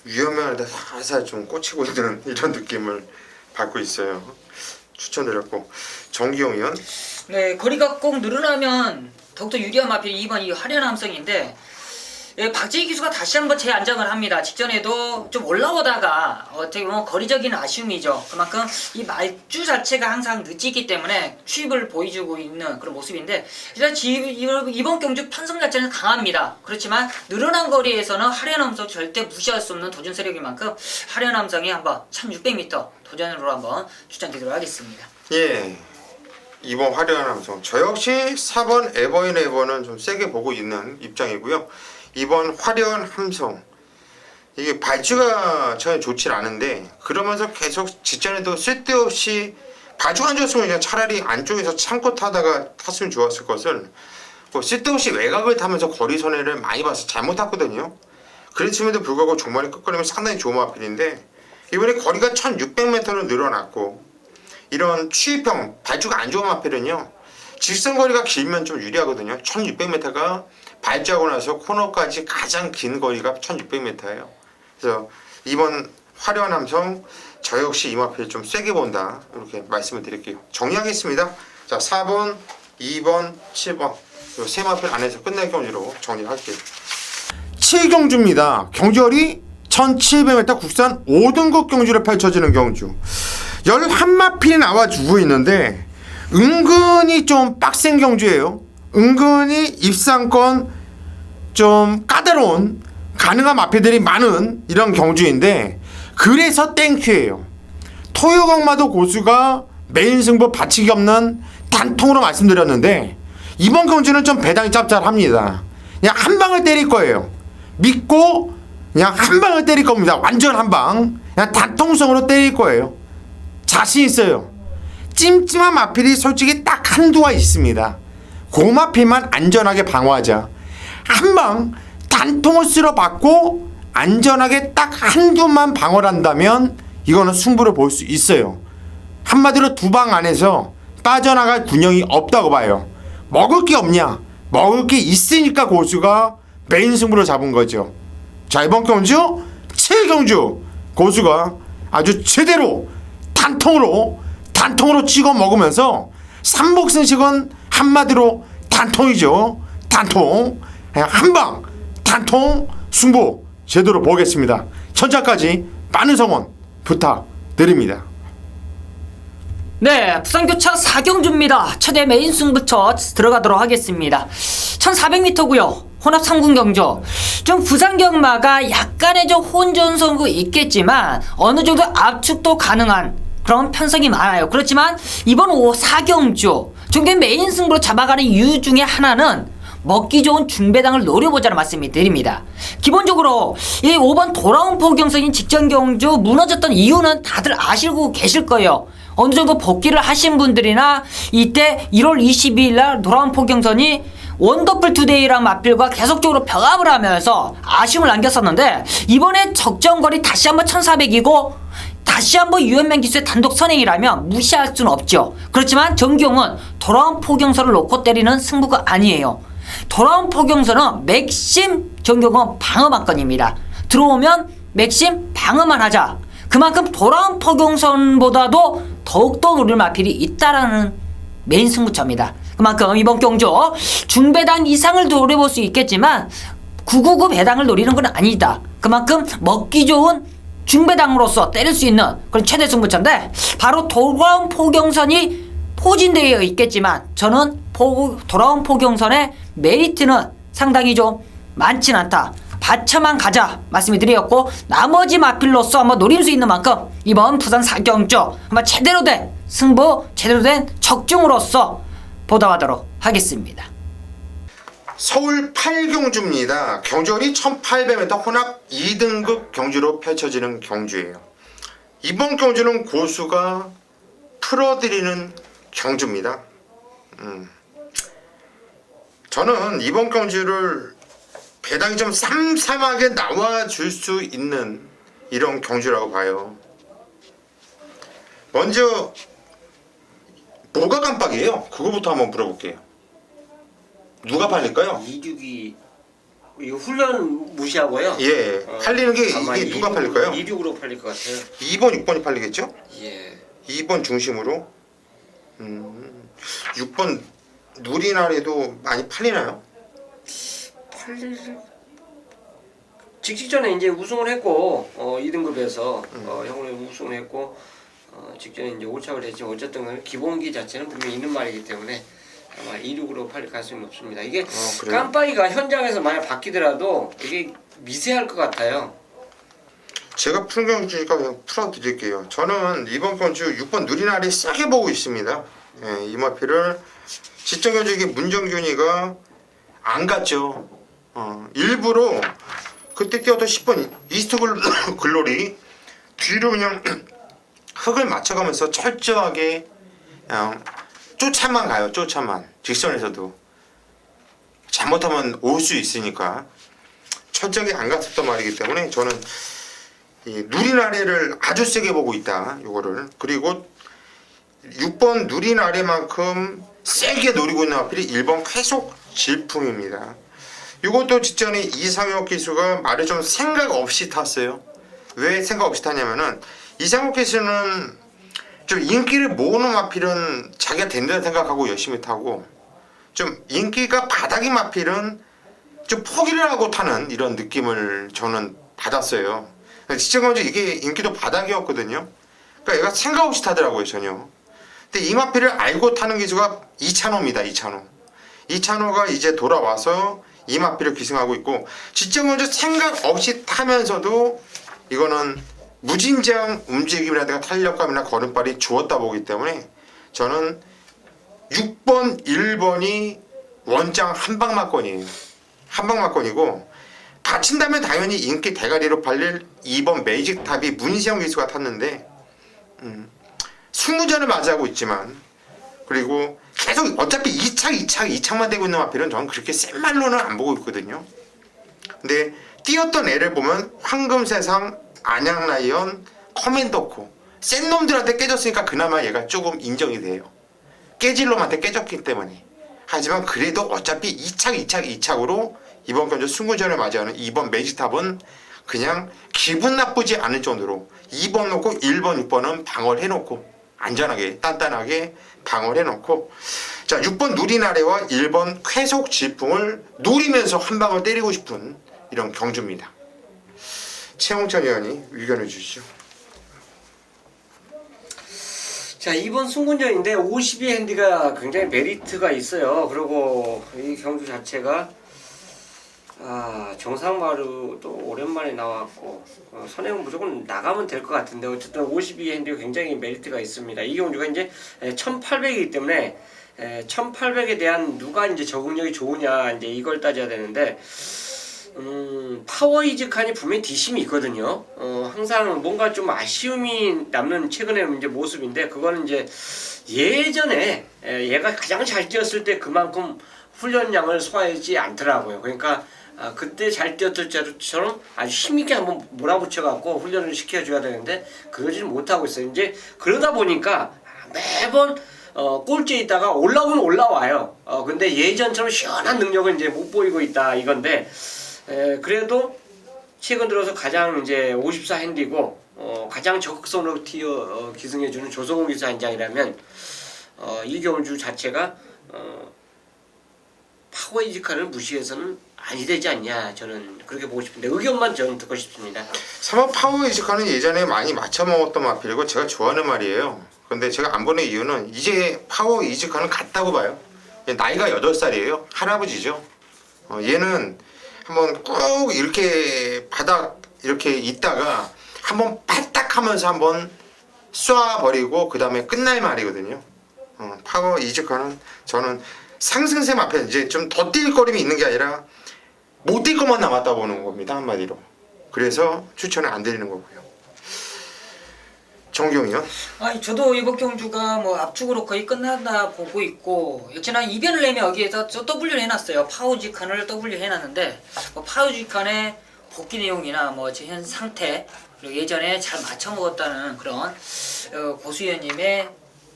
위험한데 살살 좀 꽂히고 있는 이런 느낌을 받고 있어요. 추천드렸고 정기용 위원. 네, 거리가 꼭 늘어나면 더욱더 유리한 마필이 2번 이 화려한 함성인데 박재희 기수가 다시 한번 재안정을 합니다. 직전에도 좀 올라오다가 어떻게 보면 거리적인 아쉬움이죠. 그만큼 이 말주 자체가 항상 늦기 때문에 추입을 보여주고 있는 그런 모습인데 일단 이번 경주 편성 자체는 강합니다. 그렇지만 늘어난 거리에서는 화려한 함성 절대 무시할 수 없는 도전 세력인 만큼 화려한 함성이 한번 1600m 도전으로 한번 추천드리도록 하겠습니다. 예, 2번 화려한 함성. 저 역시 4번 에버인 에버는 좀 세게 보고 있는 입장이고요. 2번 화려한 함성. 이게 발주가 전혀 좋질 않은데 그러면서 계속 직전에도 쓸데없이 발주가 안 좋았으면 그냥 차라리 안쪽에서 참고 타다가 탔으면 좋았을 것을 뭐 쓸데없이 외곽을 타면서 거리 손해를 많이 봐서 잘못 탔거든요. 그랬음에도 불구하고 종말이 끝거리면 상당히 좋은 마필인데 이번에 거리가 1600m로 늘어났고 이런 추입형 발주가 안 좋은 마필은요 직선거리가 길면 좀 유리하거든요. 1600m가 발주하고 나서 코너까지 가장 긴 거리가 1600m예요. 그래서 이번 화려한 함성 저 역시 이 마필 좀 세게 본다 이렇게 말씀을 드릴게요. 정리하겠습니다. 자 4번, 2번, 7번 이 세 마필 안에서 끝낼 경주로 정리할게요. 7경주입니다. 경주열이 1700m 국산 5등급 경주를 펼쳐지는 경주 11마필이 나와주고 있는데 은근히 좀 빡센 경주예요. 은근히 입상권 좀 까다로운 가능한 마필들이 많은 이런 경주인데 그래서 땡큐예요. 토요강마도 고수가 메인 승부 받치기 없는 단통으로 말씀드렸는데 이번 경주는 좀 배당이 짭짤합니다. 그냥 한 방을 때릴 거예요. 믿고 그냥 한 방을 때릴 겁니다. 완전 한 방. 그냥 단통성으로 때릴 거예요. 자신 있어요. 찜찜한 마필이 솔직히 딱 한두가 있습니다. 그 마필만 안전하게 방어하자. 한 방 단통을 쓸어 받고 안전하게 딱 한두만 방어를 한다면 이거는 승부를 볼 수 있어요. 한마디로 두 방 안에서 빠져나갈 군형이 없다고 봐요. 먹을 게 없냐? 먹을 게 있으니까 고수가 메인 승부를 잡은 거죠. 자 이번 경주 7경주 고수가 아주 제대로 단통으로 찍어 먹으면서 삼복승식은 한마디로 단통이죠. 단통 한방 단통 승부 제대로 보겠습니다. 현장까지 많은 성원 부탁드립니다. 네, 부산교차 4경주입니다. 최대 메인 승부처 들어가도록 하겠습니다. 1400m고요. 혼합 3군 경주. 좀 부산 경마가 약간의 좀 혼전성도 있겠지만 어느 정도 압축도 가능한 그런 편성이 많아요. 그렇지만 이번 4경주 중계 메인 승부로 잡아가는 이유 중에 하나는 먹기 좋은 중배당을 노려보자는 말씀이 드립니다. 기본적으로 이 5번 돌아온 포경선인 직전 경주 무너졌던 이유는 다들 아시고 계실 거예요. 어느 정도 복귀를 하신 분들이나 이때 1월 22일 날 돌아온 포경선이 원더풀 투데이랑 맞빌과 계속적으로 병합을 하면서 아쉬움을 남겼었는데 이번에 적정거리 다시 한번 1400이고 다시 한번 유현명 기수의 단독 선행이라면 무시할 수는 없죠. 그렇지만 정기용은 돌아온 포경선을 놓고 때리는 승부가 아니에요. 돌아온 포경선은 맥심 정기용은 방어만건입니다. 들어오면 맥심 방어만 하자. 그만큼 돌아온 포경선보다도 더욱더 노릴 마필이 있다라는 메인 승부처입니다. 그만큼 이번 경주 중배당 이상을 노려볼 수 있겠지만 999 배당을 노리는 건 아니다. 그만큼 먹기 좋은 중배당으로서 때릴 수 있는 그런 최대 승부처인데 바로 돌아온 포경선이 포진되어 있겠지만 저는 돌아온 포경선의 메리트는 상당히 좀 많진 않다. 받쳐만 가자 말씀을 드렸고, 나머지 마필로서 한번 노릴 수 있는 만큼 이번 부산 4경주 한번 제대로 된 승부, 제대로 된 적중으로서 보답하도록 하겠습니다. 서울 8경주입니다. 경주거리 1800m 혼합 2등급 경주로 펼쳐지는 경주예요. 이번 경주는 고수가 풀어드리는 경주입니다. 저는 이번 경주를 배당이 좀 쌈쌈하게 나와줄 수 있는 이런 경주라고 봐요. 먼저 뭐가 깜빡이에요? 그거부터 한번 물어볼게요. 누가 팔릴까요? 이륙이 이거 훈련 무시하고요. 예, 팔리는 게 아마 이게 누가 팔릴까요? 이륙으로 팔릴 것 같아요. 2번, 6번이 팔리겠죠? 예. 2번 중심으로 6번 누리나래도 많이 팔리나요? 팔릴 직전에 이제 우승을 했고 2등급에서 형을 우승을 했고 직전에 이제 5착을 했지만 어쨌든 기본기 자체는 분명히 있는 말이기 때문에 아마 2륙으로 팔릴 가능성이 높습니다. 이게 그래요? 깜빡이가 현장에서 만약 바뀌더라도 이게 미세할 것 같아요. 제가 푸른 경주니까 그냥 풀어드릴게요. 저는 이번 경주 6번 누리나래 싸게 보고 있습니다. 예, 이 마피를 지정 경주 이게 문정균이가 안 갔죠. 일부러 그때 뛰었던 10번 이스트 글로리 뒤로 그냥 흙을 맞춰가면서 철저하게 그냥 쫓아만 가요. 쫓아만 직선에서도 잘못하면 올 수 있으니까 철저하게 안 갔었단 말이기 때문에 저는 이 누리나래를 아주 세게 보고 있다. 요거를. 그리고 6번 누리나래만큼 세게 노리고 있는 마필이 1번 쾌속 질풍입니다. 이것도 직전에 이상혁 기수가 말을 좀 생각 없이 탔어요. 왜 생각 없이 탔냐면은 이상혁 기수는 좀 인기를 모으는 마필은 자기가 된다고 생각하고 열심히 타고, 좀 인기가 바닥인 마필은 좀 포기를 하고 타는 이런 느낌을 저는 받았어요. 시청자분들 이게 인기도 바닥이었거든요. 그러니까 얘가 생각 없이 타더라고요, 전혀. 근데 이 마필을 알고 타는 기수가 이찬호입니다. 이찬호가 이제 돌아와서 이 마필을 기승하고 있고, 시청자분들 생각 없이 타면서도 이거는 무진장 움직임이라든가 탄력감이나 걸음발이 좋았다 보기 때문에 저는 6번, 1번이 원장 한방막권이에요. 한방막권이고, 다친다면 당연히 인기 대가리로 팔릴 2번 매직탑이 문시영 기수가 탔는데 20전을 맞이하고 있지만, 그리고 계속 어차피 2착만 되고 있는 마필은 저는 그렇게 센 말로는 안 보고 있거든요. 근데 뛰었던 애를 보면 황금세상, 안양라이언, 커맨더코 센 놈들한테 깨졌으니까 그나마 얘가 조금 인정이 돼요. 깨질 놈한테 깨졌기 때문에. 하지만 그래도 어차피 2착으로 이번 경주 승구전을 맞이하는 2번 매직탑은 그냥 기분 나쁘지 않을 정도로 2번 놓고 1번, 6번은 방어를 해놓고 안전하게 단단하게 방어를 해놓고, 자 6번 누리나래와 1번 쾌속 질풍을 노리면서 한 방을 때리고 싶은 이런 경주입니다. 최홍천 의원이 의견을 주시죠. 자, 이번 승군전인데 52 핸디가 굉장히 메리트가 있어요. 그리고 이 경주 자체가 정상마루도 오랜만에 나왔고 선행은 무조건 나가면 될 것 같은데, 어쨌든 52 핸디가 굉장히 메리트가 있습니다. 이 경주가 이제 1800이기 때문에 1800에 대한 누가 이제 적응력이 좋으냐, 이제 이걸 따져야 되는데, 파워 이즈칸이 분명히 뒷심이 있거든요. 항상 뭔가 좀 아쉬움이 남는 최근의 이제 모습인데, 그거는 이제 예전에 얘가 가장 잘 뛰었을 때 그만큼 훈련량을 소화하지 않더라고요. 그러니까 그때 잘 뛰었을 때처럼 아주 힘있게 한번 몰아붙여갖고 훈련을 시켜줘야 되는데 그러지는 못하고 있어요. 이제 그러다 보니까 매번 꼴찌에 있다가 올라오면 올라와요. 근데 예전처럼 시원한 능력을 이제 못 보이고 있다 이건데, 그래도 최근 들어서 가장 이제 54 핸디고 가장 적극선으로 기승해주는 조성훈 기수 한 장이라면 이 경주 자체가 파워 이지카를 무시해서는 아니 되지 않냐, 저는 그렇게 보고 싶은데 의견만 저는 듣고 싶습니다. 3번 파워 이즈카는 예전에 많이 맞춰먹었던 마필이고 제가 좋아하는 말이에요. 근데 제가 안 보는 이유는 이제 파워 이즈카는 같다고 봐요. 나이가 8살이에요. 할아버지죠. 얘는 한번 꾹 이렇게 바닥 이렇게 있다가 한번 빠딱 하면서 한번 쏴버리고 그 다음에 끝날 말이거든요. 파워 이직하는 저는 상승세 앞에 이제 좀 더 뛸 거림이 있는 게 아니라 못 뛸 것만 남았다 보는 겁니다. 한마디로. 그래서 추천을 안 드리는 거고요. 정경이요? 아니 저도 이번 경주가 뭐 압축으로 거의 끝난다 보고 있고 역시나 이변을 내면 여기에서 저 W를 해놨어요. 파우지칸을 W 해놨는데 뭐 파우지칸의 복귀 내용이나 뭐 제 현 상태 그리고 예전에 잘 맞춰 먹었다는 그런 고수위원님의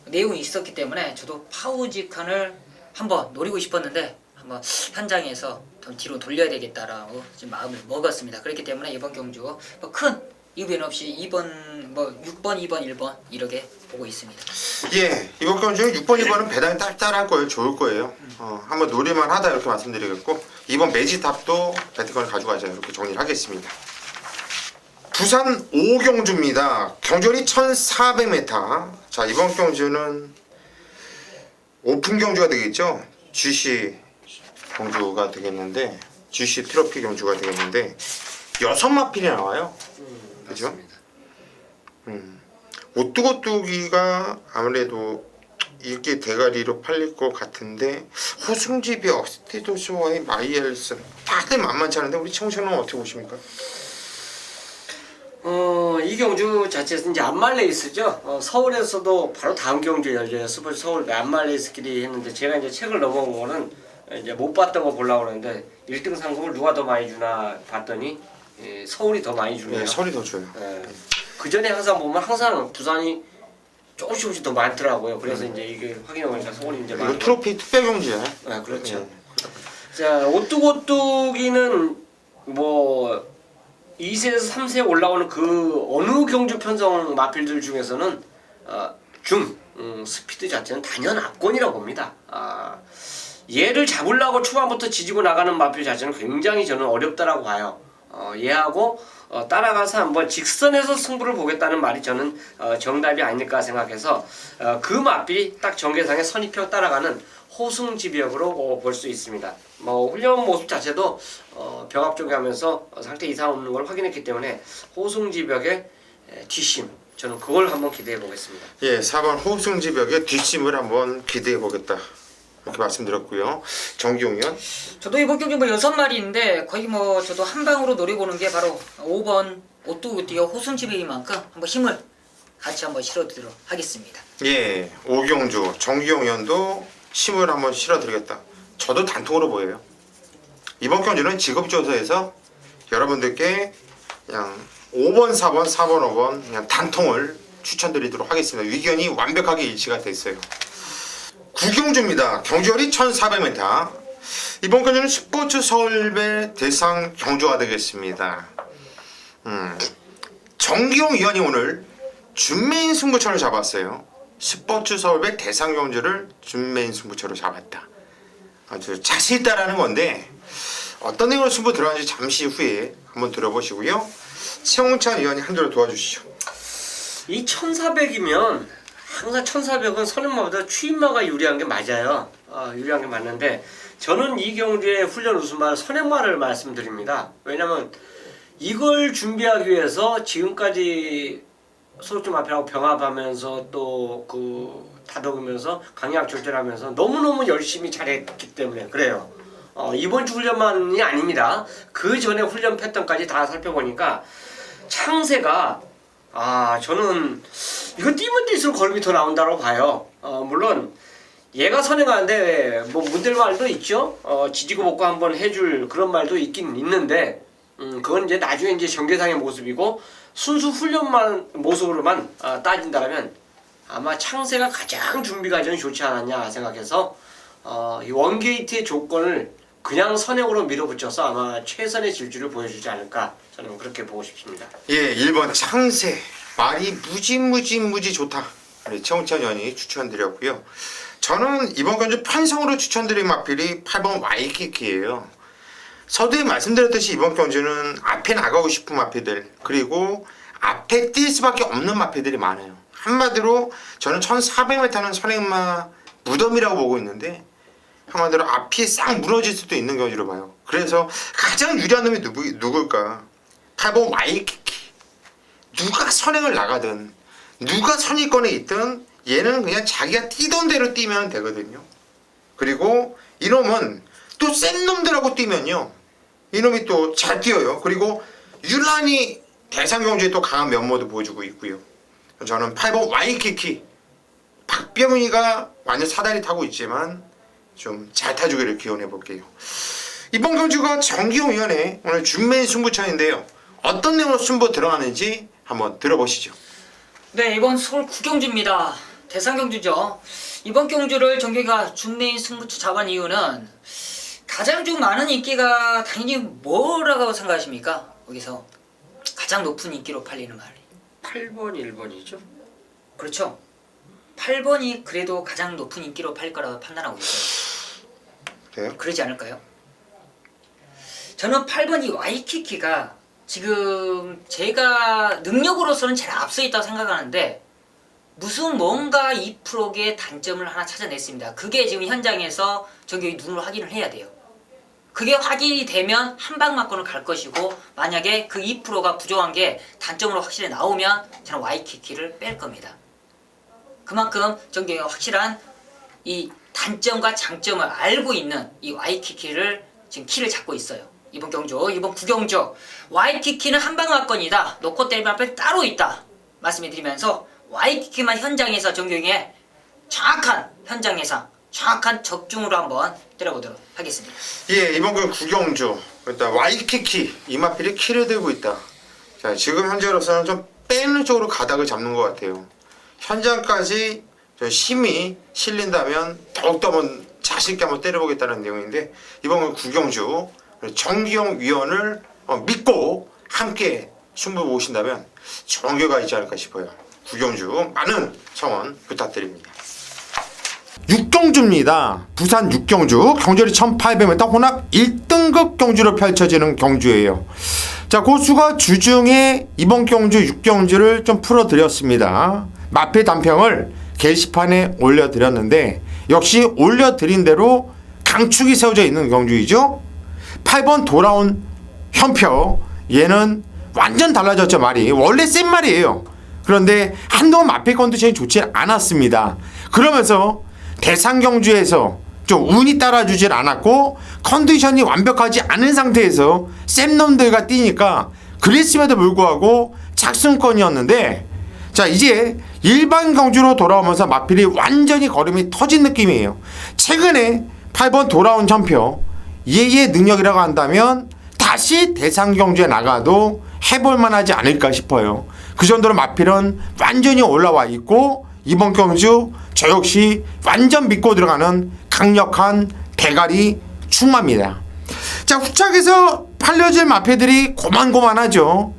내용이 있었기 때문에 저도 파우지칸을 한번 노리고 싶었는데 한번 현장에서 좀 뒤로 돌려야 되겠다라고 지금 마음을 먹었습니다. 그렇기 때문에 이번 경주 뭐 큰 이변 없이 2번 뭐 6번 2번 1번 이렇게 보고 있습니다. 예, 이번 경주 6번, 2번은 배당이 딸딸할 거예요. 좋을 거예요. 한번 노릴만 하다 이렇게 말씀드리겠고 2번 매지탑도 배트건을 가져가자 이렇게 정리를 하겠습니다. 부산 5경주입니다. 경주리 1400m. 자, 이번 경주는 오픈 경주가 되겠죠. GC 경주가 되겠는데 GC 트로피 경주가 되겠는데 6마필이 나와요. 그죠? 오뚜고뚜기가 아무래도 이게 대가리로 팔릴 것 같은데 호승지비 억스티도쇼와의 마이엘슨 다들 만만치 않은데 우리 청소년은 어떻게 보십니까? 이 경주 자체에서 이제 안말레이스죠. 서울에서도 바로 다음 경주 열려요. 스포츠 서울 안말레이스끼리 했는데 제가 이제 책을 넘어온 거는 이제 못 봤던 거 보려고 그러는데 1등 상금을 누가 더 많이 주나 봤더니 서울이 더 많이 주네요. 네, 서울이 더 줘요. 그 전에 항상 보면 항상 부산이 조금씩 더 많더라고요. 그래서 이제 이게 확인해 보니까 서울이 이제 이거 많고. 트로피 특별 경주야. 네, 그렇죠. 네. 자, 오뚜고뚜기는 뭐 2세에서 3세에 올라오는 그 어느 경주 편성 마필들 중에서는 스피드 자체는 단연 압권이라고 봅니다. 얘를 잡으려고 초반부터 지지고 나가는 마필 자체는 굉장히 저는 어렵다라고 봐요. 얘하고 따라가서 한번 직선에서 승부를 보겠다는 말이 저는 정답이 아닐까 생각해서 그 마필이 딱 정계상에 선입표 따라가는 호승지벽으로 볼 수 있습니다. 뭐 훈련 모습 자체도 벽 앞쪽에 하면서 상태 이상 없는 걸 확인했기 때문에 호승지벽의 뒷심 저는 그걸 한번 기대해 보겠습니다. 예, 4번 호승지벽의 뒷심을 한번 기대해 보겠다. 이렇게 말씀드렸고요. 정기용이요? 저도 이번 경주 뭐 6마리인데 거의 뭐 저도 한 방으로 노려보는 게 바로 5번 오뚜고뚜기가 호승지벽인 만큼 한번 힘을 같이 한번 실어드리도록 하겠습니다. 예, 오경주 정기용 의원도 힘을 한번 실어드리겠다. 저도 단통으로 보여요. 이번 경주는 직업조사에서 여러분들께 그냥 5번, 4번, 4번, 5번 그냥 단통을 추천드리도록 하겠습니다. 의견이 완벽하게 일치가 됐어요. 구경주입니다. 경주열이 1400m. 이번 경주는 스포츠 서울배 대상 경주가 되겠습니다. 정기용 위원이 오늘 준메인 승부처를 잡았어요. 스포츠 서울배 대상 경주를 준메인 승부처로 잡았다. 아주 자신 있다라는 건데 어떤 내용으로 승부 들어가는지 잠시 후에 한번 들어보시고요. 최홍찬 위원이 한 줄로 도와주시죠. 이 1400이면 항상 1400은 선행마보다 추임마가 유리한 게 맞아요. 유리한 게 맞는데 저는 이 경주의 훈련 우승말 선행마를 말씀드립니다. 왜냐면 이걸 준비하기 위해서 지금까지 소속점 앞이라고 병합하면서 또 그 다독으면서 강약 조절하면서 너무너무 열심히 잘했기 때문에 그래요. 이번 주 훈련만이 아닙니다. 그 전에 훈련 패턴까지 다 살펴보니까 창세가 저는 이거 뛰면 뛸수록 걸음이 더 나온다고 봐요. 물론 얘가 선행하는데 뭐 문댈 말도 있죠. 지지고 볶고 한번 해줄 그런 말도 있긴 있는데 그건 이제 나중에 이제 전개상의 모습이고 순수 훈련만 모습으로만 따진다면 아마 창세가 가장 준비 과정이 좋지 않았냐 생각해서 이 원게이트의 조건을 그냥 선행으로 밀어붙여서 아마 최선의 질주를 보여주지 않을까 저는 그렇게 보고 싶습니다. 예, 1번 창세 말이 무지 좋다. 우리 최홍찬 의원이 추천드렸고요. 저는 이번 경주 편성으로 추천드린 마필이 8번 와이키키예요. 서두에 말씀드렸듯이 이번 경주는 앞에 나가고 싶은 마필들 그리고 앞에 뛸 수밖에 없는 마필들이 많아요. 한마디로 저는 1400m는 선행마 무덤이라고 보고 있는데 한마디로 앞이 싹 무너질 수도 있는 경주로 봐요. 그래서 가장 유리한 놈이 누굴까? 8번 와이키키. 누가 선행을 나가든 누가 선의권에 있든 얘는 그냥 자기가 뛰던 대로 뛰면 되거든요. 그리고 이놈은 또 센 놈들하고 뛰면요, 이놈이 또 잘 뛰어요. 그리고 유난히 대상경주에 또 강한 면모도 보여주고 있고요. 저는 8번 와이키키, 박병희가 완전 사다리 타고 있지만 좀 잘 타주기를 기원해 볼게요. 이번 경주가 정기용위원회 오늘 준메인 승부차인데요, 어떤 내용으로 승부 들어가는지 한번 들어보시죠. 네, 이번 서울 구경주입니다. 대상경주죠. 이번 경주를 정규가 준메인 승부처 잡은 이유는 가장 좀 많은 인기가 당연히 뭐라고 생각하십니까? 여기서 가장 높은 인기로 팔리는 말이 8번, 1번이죠? 그렇죠. 8번이 그래도 가장 높은 인기로 팔릴 거라고 판단하고 있어요. 그래요? 그러지 않을까요? 저는 8번 이 와이키키가 지금 제가 능력으로서는 제일 앞서 있다고 생각하는데 무슨 뭔가 2%의 단점을 하나 찾아냈습니다. 그게 지금 현장에서 저기 눈으로 확인을 해야 돼요. 그게 확인이 되면 한 방 맞고는 갈 것이고, 만약에 그 2%가 부족한 게 단점으로 확실히 나오면 저는 와이키키를 뺄 겁니다. 그만큼 정경이가 확실한 이 단점과 장점을 알고 있는 이 와이키키를 지금 키를 잡고 있어요. 이번 경주, 이번 구경주 와이키키는 한방마건이다. 놓고 때리면 앞에 따로 있다. 말씀해 드리면서 와이키키만 현장에서 정경이의 정확한 현장 예상, 정확한 적중으로 한번 때려보도록 하겠습니다. 예, 이번 그 구경주 일단 와이키키 이마필이 키를 들고 있다. 자, 지금 현재로서는 좀 빼는 쪽으로 가닥을 잡는 것 같아요. 현장까지 좀 힘이 실린다면 더욱더 한번 자신있게 한번 때려보겠다는 내용인데, 이번 그 구경주 정기용 위원을 믿고 함께 승부 보신다면 좋은 결과 있지 않을까 싶어요. 구경주 많은 청원 부탁드립니다. 육경주입니다. 부산 육경주 경주리 1800m 혼합 1등급 경주로 펼쳐지는 경주예요. 자, 고수가 주중에 이번 경주 육경주를 좀 풀어드렸습니다. 마필 단평을 게시판에 올려드렸는데 역시 올려드린 대로 강축이 세워져 있는 경주이죠. 8번 돌아온 현표, 얘는 완전 달라졌죠. 말이 원래 센 말이에요. 그런데 한동안 마필 컨디션이 좋지 않았습니다. 그러면서 대상경주에서 좀 운이 따라주질 않았고 컨디션이 완벽하지 않은 상태에서 센 놈들과 뛰니까 그랬음에도 불구하고 착승권이었는데, 자, 이제 일반 경주로 돌아오면서 마필이 완전히 걸음이 터진 느낌이에요. 최근에 8번 돌아온 현표, 얘의 능력이라고 한다면 다시 대상경주에 나가도 해볼만 하지 않을까 싶어요. 그 정도로 마필은 완전히 올라와 있고 이번 경주 저 역시 완전 믿고 들어가는 강력한 대가리 충마입니다. 자, 후착에서 팔려질 마필들이 고만고만하죠.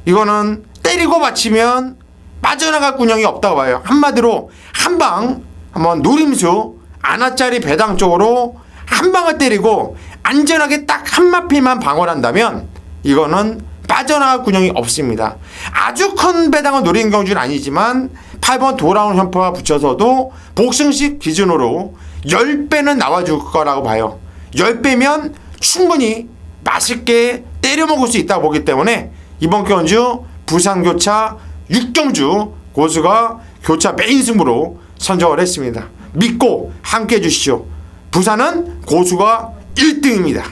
이거는 때리고 받치면 빠져나갈 군형이 없다고 봐요. 한마디로 한방 한번 노림수 안하짜리 배당 쪽으로 한 방을 때리고 안전하게 딱 한 마필만 방어한다면 이거는 빠져나갈 군형이 없습니다. 아주 큰 배당을 노리는 경주는 아니지만 8번 돌아온 현표와 붙여서도 복승식 기준으로 10배는 나와줄 거라고 봐요. 10배면 충분히 맛있게 때려 먹을 수 있다고 보기 때문에 이번 경주 부산교차 6경주 고수가 교차 메인 승부로 선정을 했습니다. 믿고 함께 해주시죠. 부산은 고수가 1등입니다.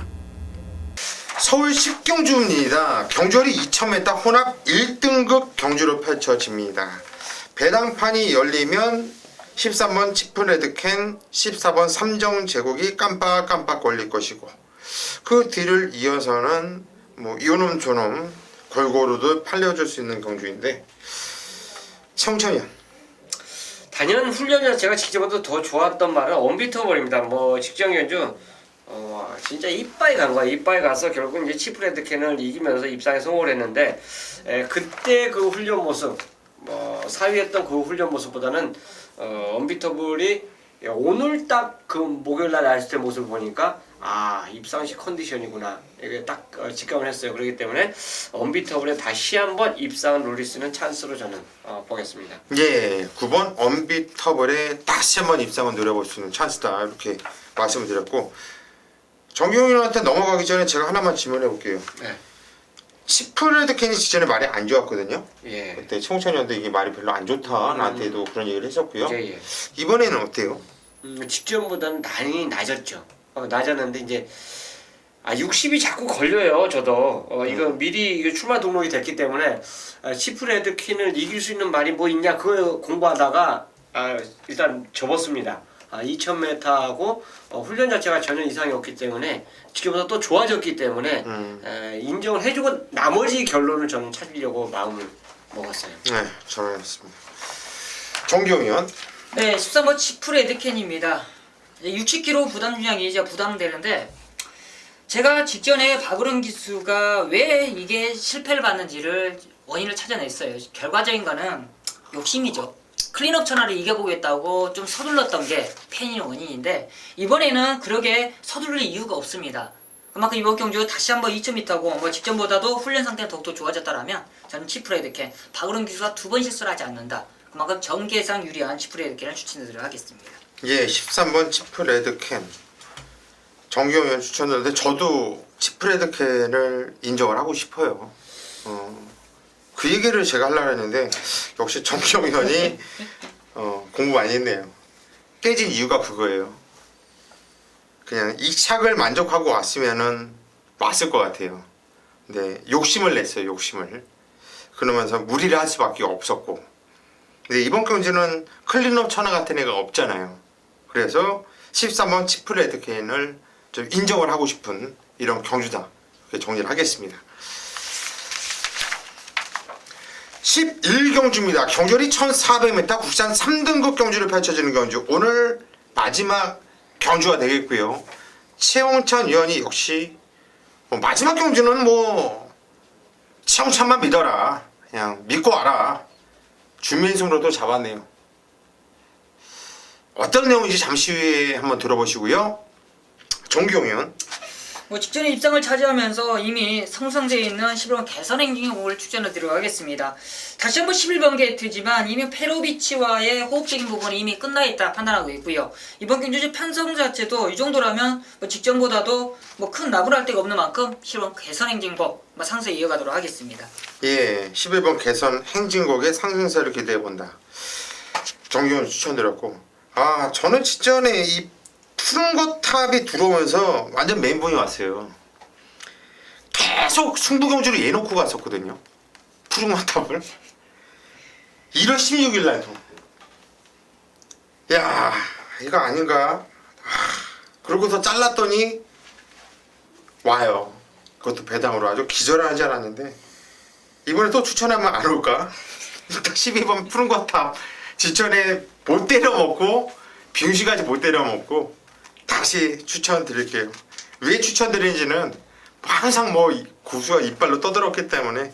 서울 10경주입니다. 경주리 2000m 혼합 1등급 경주로 펼쳐집니다. 배당판이 열리면 13번 치프레드캔, 14번 삼정제국이 깜빡깜빡 걸릴 것이고, 그 뒤를 이어서는 뭐 요놈 저놈 골고루도 팔려줄 수 있는 경주인데, 청천이야. 단연 훈련이라 제가 직접 봐도 더 좋았던 말은 언비터블입니다. 뭐 직전 경주 진짜 이빠이 간 거야. 이빠이 가서 결국 이제 치프레드캔을 이기면서 입상에 성공을 했는데, 그때 그 훈련 모습, 뭐 사위했던 그 훈련 모습보다는 언비터블이 오늘 딱 그 목요일날 나왔을 때 모습을 보니까 입상시 컨디션이구나, 이게 딱 직감을 했어요. 그렇기 때문에 언비터블에 다시 한번 입상을 노릴 수 있는 찬스로 저는 보겠습니다. 예, 9번 언비터블에 다시 한번 입상을 노려볼 수 있는 찬스다, 이렇게 말씀을 드렸고 정경윤한테 넘어가기 전에 제가 하나만 질문해 볼게요. 네. 시프레드 캔이 직전에 말이 안 좋았거든요. 예. 그때 최홍찬이한테 이게 말이 별로 안 좋다 나한테도 그런 얘기를 했었고요. 예, 예. 이번에는 어때요? 직전보다는 많이 낮았죠. 낮았는데 이제 60이 자꾸 걸려요. 저도 이거 미리 이거 출마 등록이 됐기 때문에 시프레드 퀸을 이길 수 있는 말이 뭐 있냐 그거 공부하다가 일단 접었습니다. 2000m하고 훈련 자체가 전혀 이상이 없기 때문에 지금보다 또 좋아졌기 때문에 인정을 해주고 나머지 결론을 저는 찾으려고 마음을 먹었어요. 네, 저는 했습니다. 정경윤. 네, 13번 치프 레드캔입니다. 60kg 부담 중량이 이제 부담되는데 제가 직전에 박으론 기수가 왜 이게 실패를 받는지를 원인을 찾아냈어요. 결과적인 거는 욕심이죠. 클린업 천하를 이겨보겠다고 좀 서둘렀던 게 패인의 원인인데 이번에는 그러게 서두를 이유가 없습니다. 그만큼 이번 경주 다시 한번 2000m고 직전보다도 훈련 상태가 더욱더 좋아졌다라면 저는 치프레드캔 박으론 기수가 2번 실수를 하지 않는다. 그만큼 전개상 유리한 치프레드캔을 추천드리도록 하겠습니다. 예, 13번 치프레드캔 정경윤 추천드렸는데 저도 치프레드캔을 인정을 하고 싶어요. 그 얘기를 제가 하려고 했는데 역시 정경윤이 공부 많이 했네요. 깨진 이유가 그거예요. 그냥 이 착을 만족하고 왔으면은 왔을 것 같아요. 근데 욕심을 냈어요. 욕심을. 그러면서 무리를 할 수밖에 없었고 근데 이번 경주는 클린업 천하 같은 애가 없잖아요. 그래서 13번 치프레드캔을 좀 인정을 하고 싶은 이런 경주다. 이렇게 정리를 하겠습니다. 11경주입니다. 경주리 1400m 국산 3등급 경주를 펼쳐지는 경주. 오늘 마지막 경주가 되겠고요. 최홍찬 위원이 역시 마지막 경주는 최홍찬만 믿어라. 그냥 믿고 와라. 준민승으로도 잡았네요. 어떤 내용인지 잠시 후에 한번 들어보시고요. 정경윤. 직전에 입상을 차지하면서 이미 성상되어 있는 11번 개선 행진곡을 추천을 드리도록 하겠습니다. 다시 한번 11번 게이트지만 이미 페로비치와의 호흡적인 부분이 이미 끝나 있다 판단하고 있고요. 이번 경주 편성 자체도 이 정도라면 직전보다도 큰 나불할 데가 없는 만큼 11번 개선 행진곡 상세히 이어가도록 하겠습니다. 예, 11번 개선 행진곡의 상승세를 기대해본다. 정경윤 추천드렸고 저는 직전에 이 푸른 거 탑이 들어오면서 완전 멘붕이 왔어요. 계속 승부경주를 예놓고 갔었거든요. 푸른 거 탑을 1월 16일 날도 야 이거 아닌가. 그러고서 잘랐더니 와요. 그것도 배당으로 아주 기절하는 줄 알았는데 이번에 또 추천하면 안 올까. 일단 12번 푸른 거 탑 직전에 못 때려먹고 빙시까지 못 때려먹고 다시 추천드릴게요. 왜 추천드리는지는 항상 고수가 이빨로 떠들었기 때문에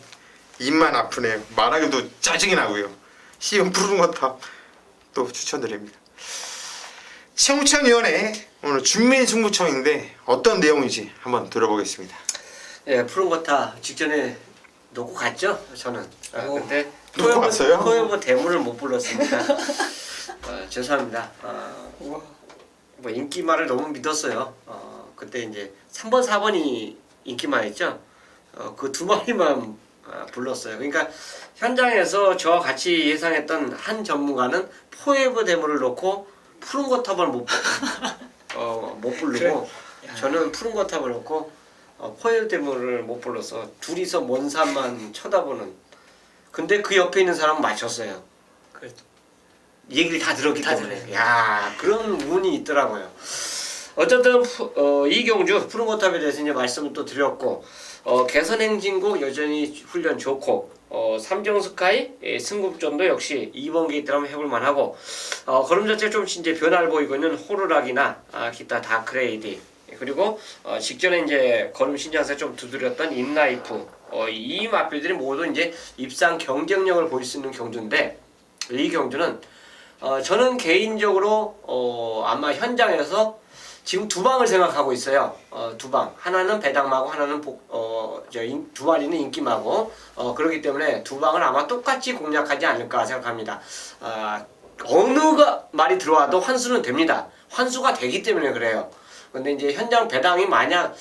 입만 아프네요. 말하기도 짜증이 나고요. 시험 푸른 거탑 또 추천드립니다. 최홍찬위원회 오늘 준민승부청인데 어떤 내용인지 한번 들어보겠습니다. 예, 푸른 거탑 직전에 놓고 갔죠. 저는. 근데 놓고 갔어요? 토요보 대물을 못 불렀습니다. 죄송합니다. 인기말을 너무 믿었어요. 그때 이제 3번, 4번이 인기말이었죠. 그 두 마리만 불렀어요. 그러니까 현장에서 저와 같이 예상했던 한 전문가는 포에버 데모를 놓고 푸른 거탑을 못 부르고 저는 푸른 거탑을 놓고 포에버 데모를 못 불러서 둘이서 먼 산만 쳐다보는. 근데 그 옆에 있는 사람은 맞췄어요. 얘기를 다 들었기 때문에. 야, 그런 운이 있더라고요. 어쨌든 이경주 푸른 거탑에 대해서 이제 말씀을 또 드렸고 개선 행진곡 여전히 훈련 좋고 삼정 스카이 승급전도 역시 2번 게이트를 한번 해볼 만하고 걸음 자체 좀 이제 변화를 보이고 있는 호루라기나 기타 다크레이디 그리고 직전에 이제 걸음 신장세 좀 두드렸던 인라이프 이 마필들이 모두 이제 입상 경쟁력을 보일 수 있는 경주인데 이 경주는 저는 개인적으로 아마 현장에서 지금 두 방을 생각하고 있어요. 두 방. 하나는 배당마고 하나는 두 마리는 인기마고 그렇기 때문에 두 방을 아마 똑같이 공략하지 않을까 생각합니다. 어느 말이 들어와도 환수는 됩니다. 환수가 되기 때문에 그래요. 근데 이제 현장 배당이 만약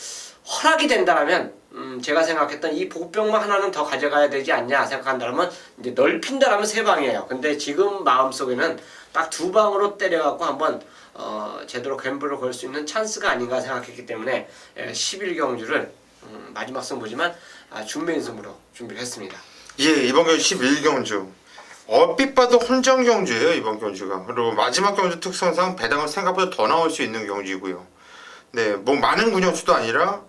허락이 된다면 제가 생각했던 이 보병만 하나는 더 가져가야 되지 않냐 생각한다면 이제 넓힌다라면 3방이에요. 근데 지금 마음속에는 딱 2방으로 때려갖고 한번 제대로 갬블을 걸 수 있는 찬스가 아닌가 생각했기 때문에 11경주를 마지막 승부지만 준비연승으로 준비를 했습니다. 예, 이번 경주 11경주. 얼핏 봐도 혼전 경주예요, 이번 경주가. 그리고 마지막 경주 특성상 배당은 생각보다 더 나올 수 있는 경주이고요. 네, 뭐 많은 군역수도 아니라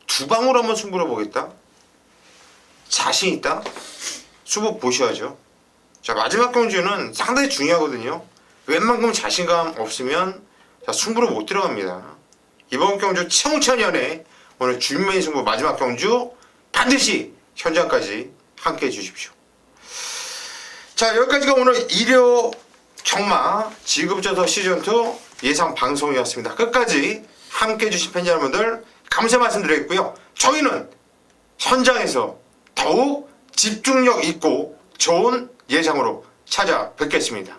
2방으로 한번 승부를 보겠다. 자신 있다. 수복 보셔야죠. 자, 마지막 경주는 상당히 중요하거든요. 웬만큼 자신감 없으면 자, 승부를 못 들어갑니다. 이번 경주 청천연에 오늘 준비의 승부 마지막 경주 반드시 현장까지 함께 해주십시오. 자, 여기까지가 오늘 일요 경마 지급조서 시즌2 예상 방송이었습니다. 끝까지 함께 해주신 팬 여러분들 감사 말씀드리겠고요. 저희는 현장에서 더욱 집중력 있고 좋은 예상으로 찾아뵙겠습니다.